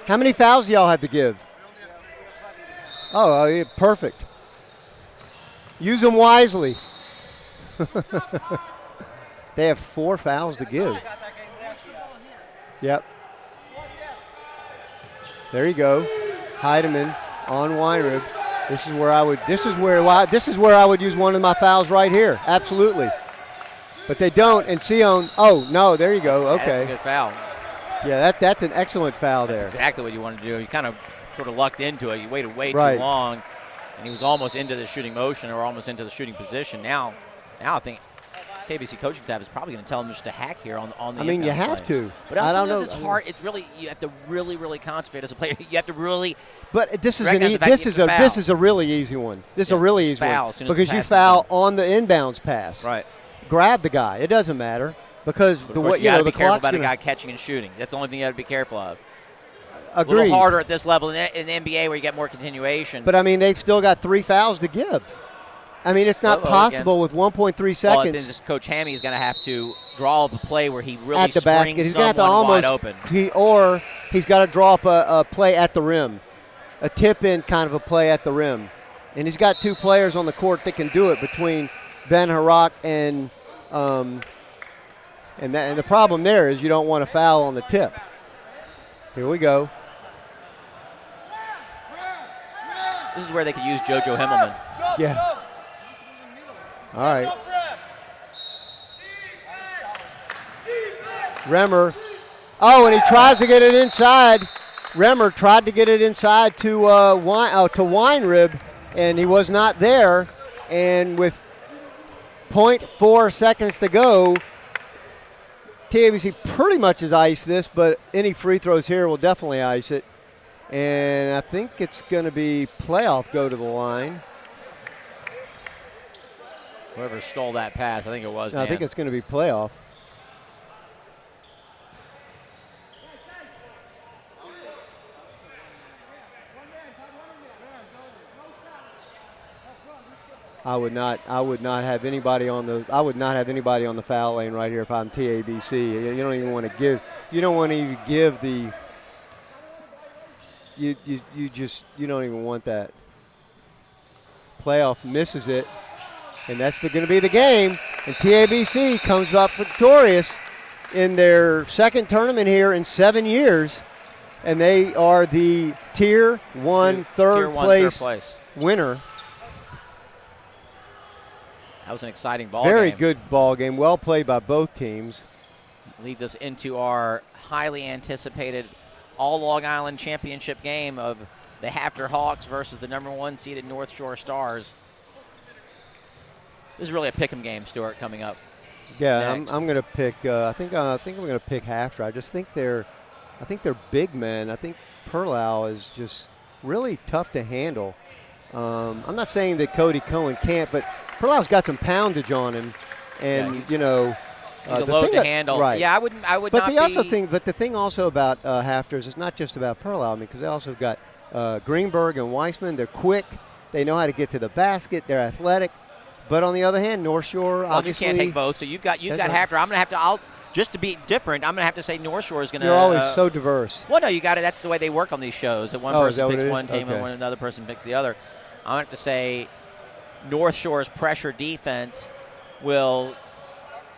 How many fouls do y'all have to give? Oh, yeah, perfect. Use them wisely. They have 4 fouls to give. Yep. There you go. Heidemann on Weinrib. This is where I would use one of my fouls right here. Absolutely. But they don't, and Sion, oh, no, there you go. Okay.
That's a good foul.
Yeah, that's an excellent foul there.
That's exactly what you want to do. You kind of sort of lucked into it. You waited way too long, and he was almost into the shooting motion or almost into the shooting position. Now I think TABC coaching staff is probably going to tell him just to hack here on the.
I mean, you have to.
But
I don't know.
It's hard. It's really, you have to really, really concentrate as a player. You have to really.
But this is
this
is a really easy one. This is a really easy one because you
pass
foul on the inbounds pass.
Right.
Grab the guy. It doesn't matter because
you got to be careful about a guy catching and shooting. That's the only thing you have to be careful of.
Agreed.
A little harder at this level in the NBA where you get more continuation.
But I mean, they've still got 3 fouls to give. I mean, it's not possible with 1.3 seconds.
Well, then this Coach Hammy is going to have to draw up a play where he really
at the basket. He's going to have to
wide open.
Or he's got to draw up a play at the rim, a tip-in kind of a play at the rim. And he's got 2 players on the court that can do it between Ben Harak and the problem there is you don't want to foul on the tip. Here we go.
This is where they could use JoJo Himmelman.
Yeah. All right. Remmer. Oh, and he tries to get it inside. Remmer tried to get it inside to Weinrib, and he was not there. And with 0.4 seconds to go, TABC pretty much has iced this, but any free throws here will definitely ice it. And I think it's going to be playoff go to the line.
Whoever stole that pass, I think it was.
No, I think it's going to be playoff. I would not have anybody on the foul lane right here if I'm TABC. You don't even want to give. You don't want to even give the. You don't even want that. Playoff misses it. And that's going to be the game. And TABC comes up victorious in their second tournament here in 7 years. And they are the Tier 1 third place winner.
That was an exciting ball game.
Very good ball game. Well played by both teams.
Leads us into our highly anticipated All-Long Island Championship game of the Hafter Hawks versus the #1 seeded North Shore Stars. This is really a pick'em game, Stuart, coming up.
Yeah, I'm going to pick. I think I'm going to pick Hafter. I just think they're big men. I think Perlow is just really tough to handle. I'm not saying that Cody Cohen can't, but Perlow's got some poundage on him, and
he's a load to handle.
Right.
Yeah, I would.
But the thing also about Hafters is not just about Perlow. I mean, because they also got Greenberg and Weissman. They're quick. They know how to get to the basket. They're athletic. But on the other hand, North Shore obviously.
You can't take both. So you've got Hafter. I'm going to have to. Just to be different, I'm going to have to say North Shore is going to.
You're always so diverse.
Well, no, you got it. That's the way they work on these shows. That one person picks one team and another person picks the other. I'm going to have to say North Shore's pressure defense will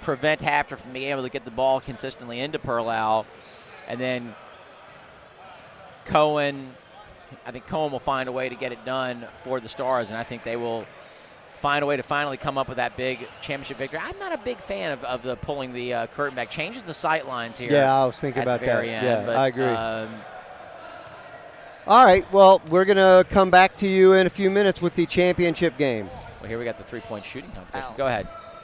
prevent Hafter from being able to get the ball consistently into Perlow. And then I think Cohen will find a way to get it done for the Stars, and I think they will find a way to finally come up with that big championship victory. I'm not a big fan of the pulling the curtain back. Changes the sight lines here.
Yeah, I was thinking about that.
End, but,
I agree. All right, well, we're going to come back to you in a few minutes with the championship game.
Well, here we got the three-point shooting competition. Go ahead.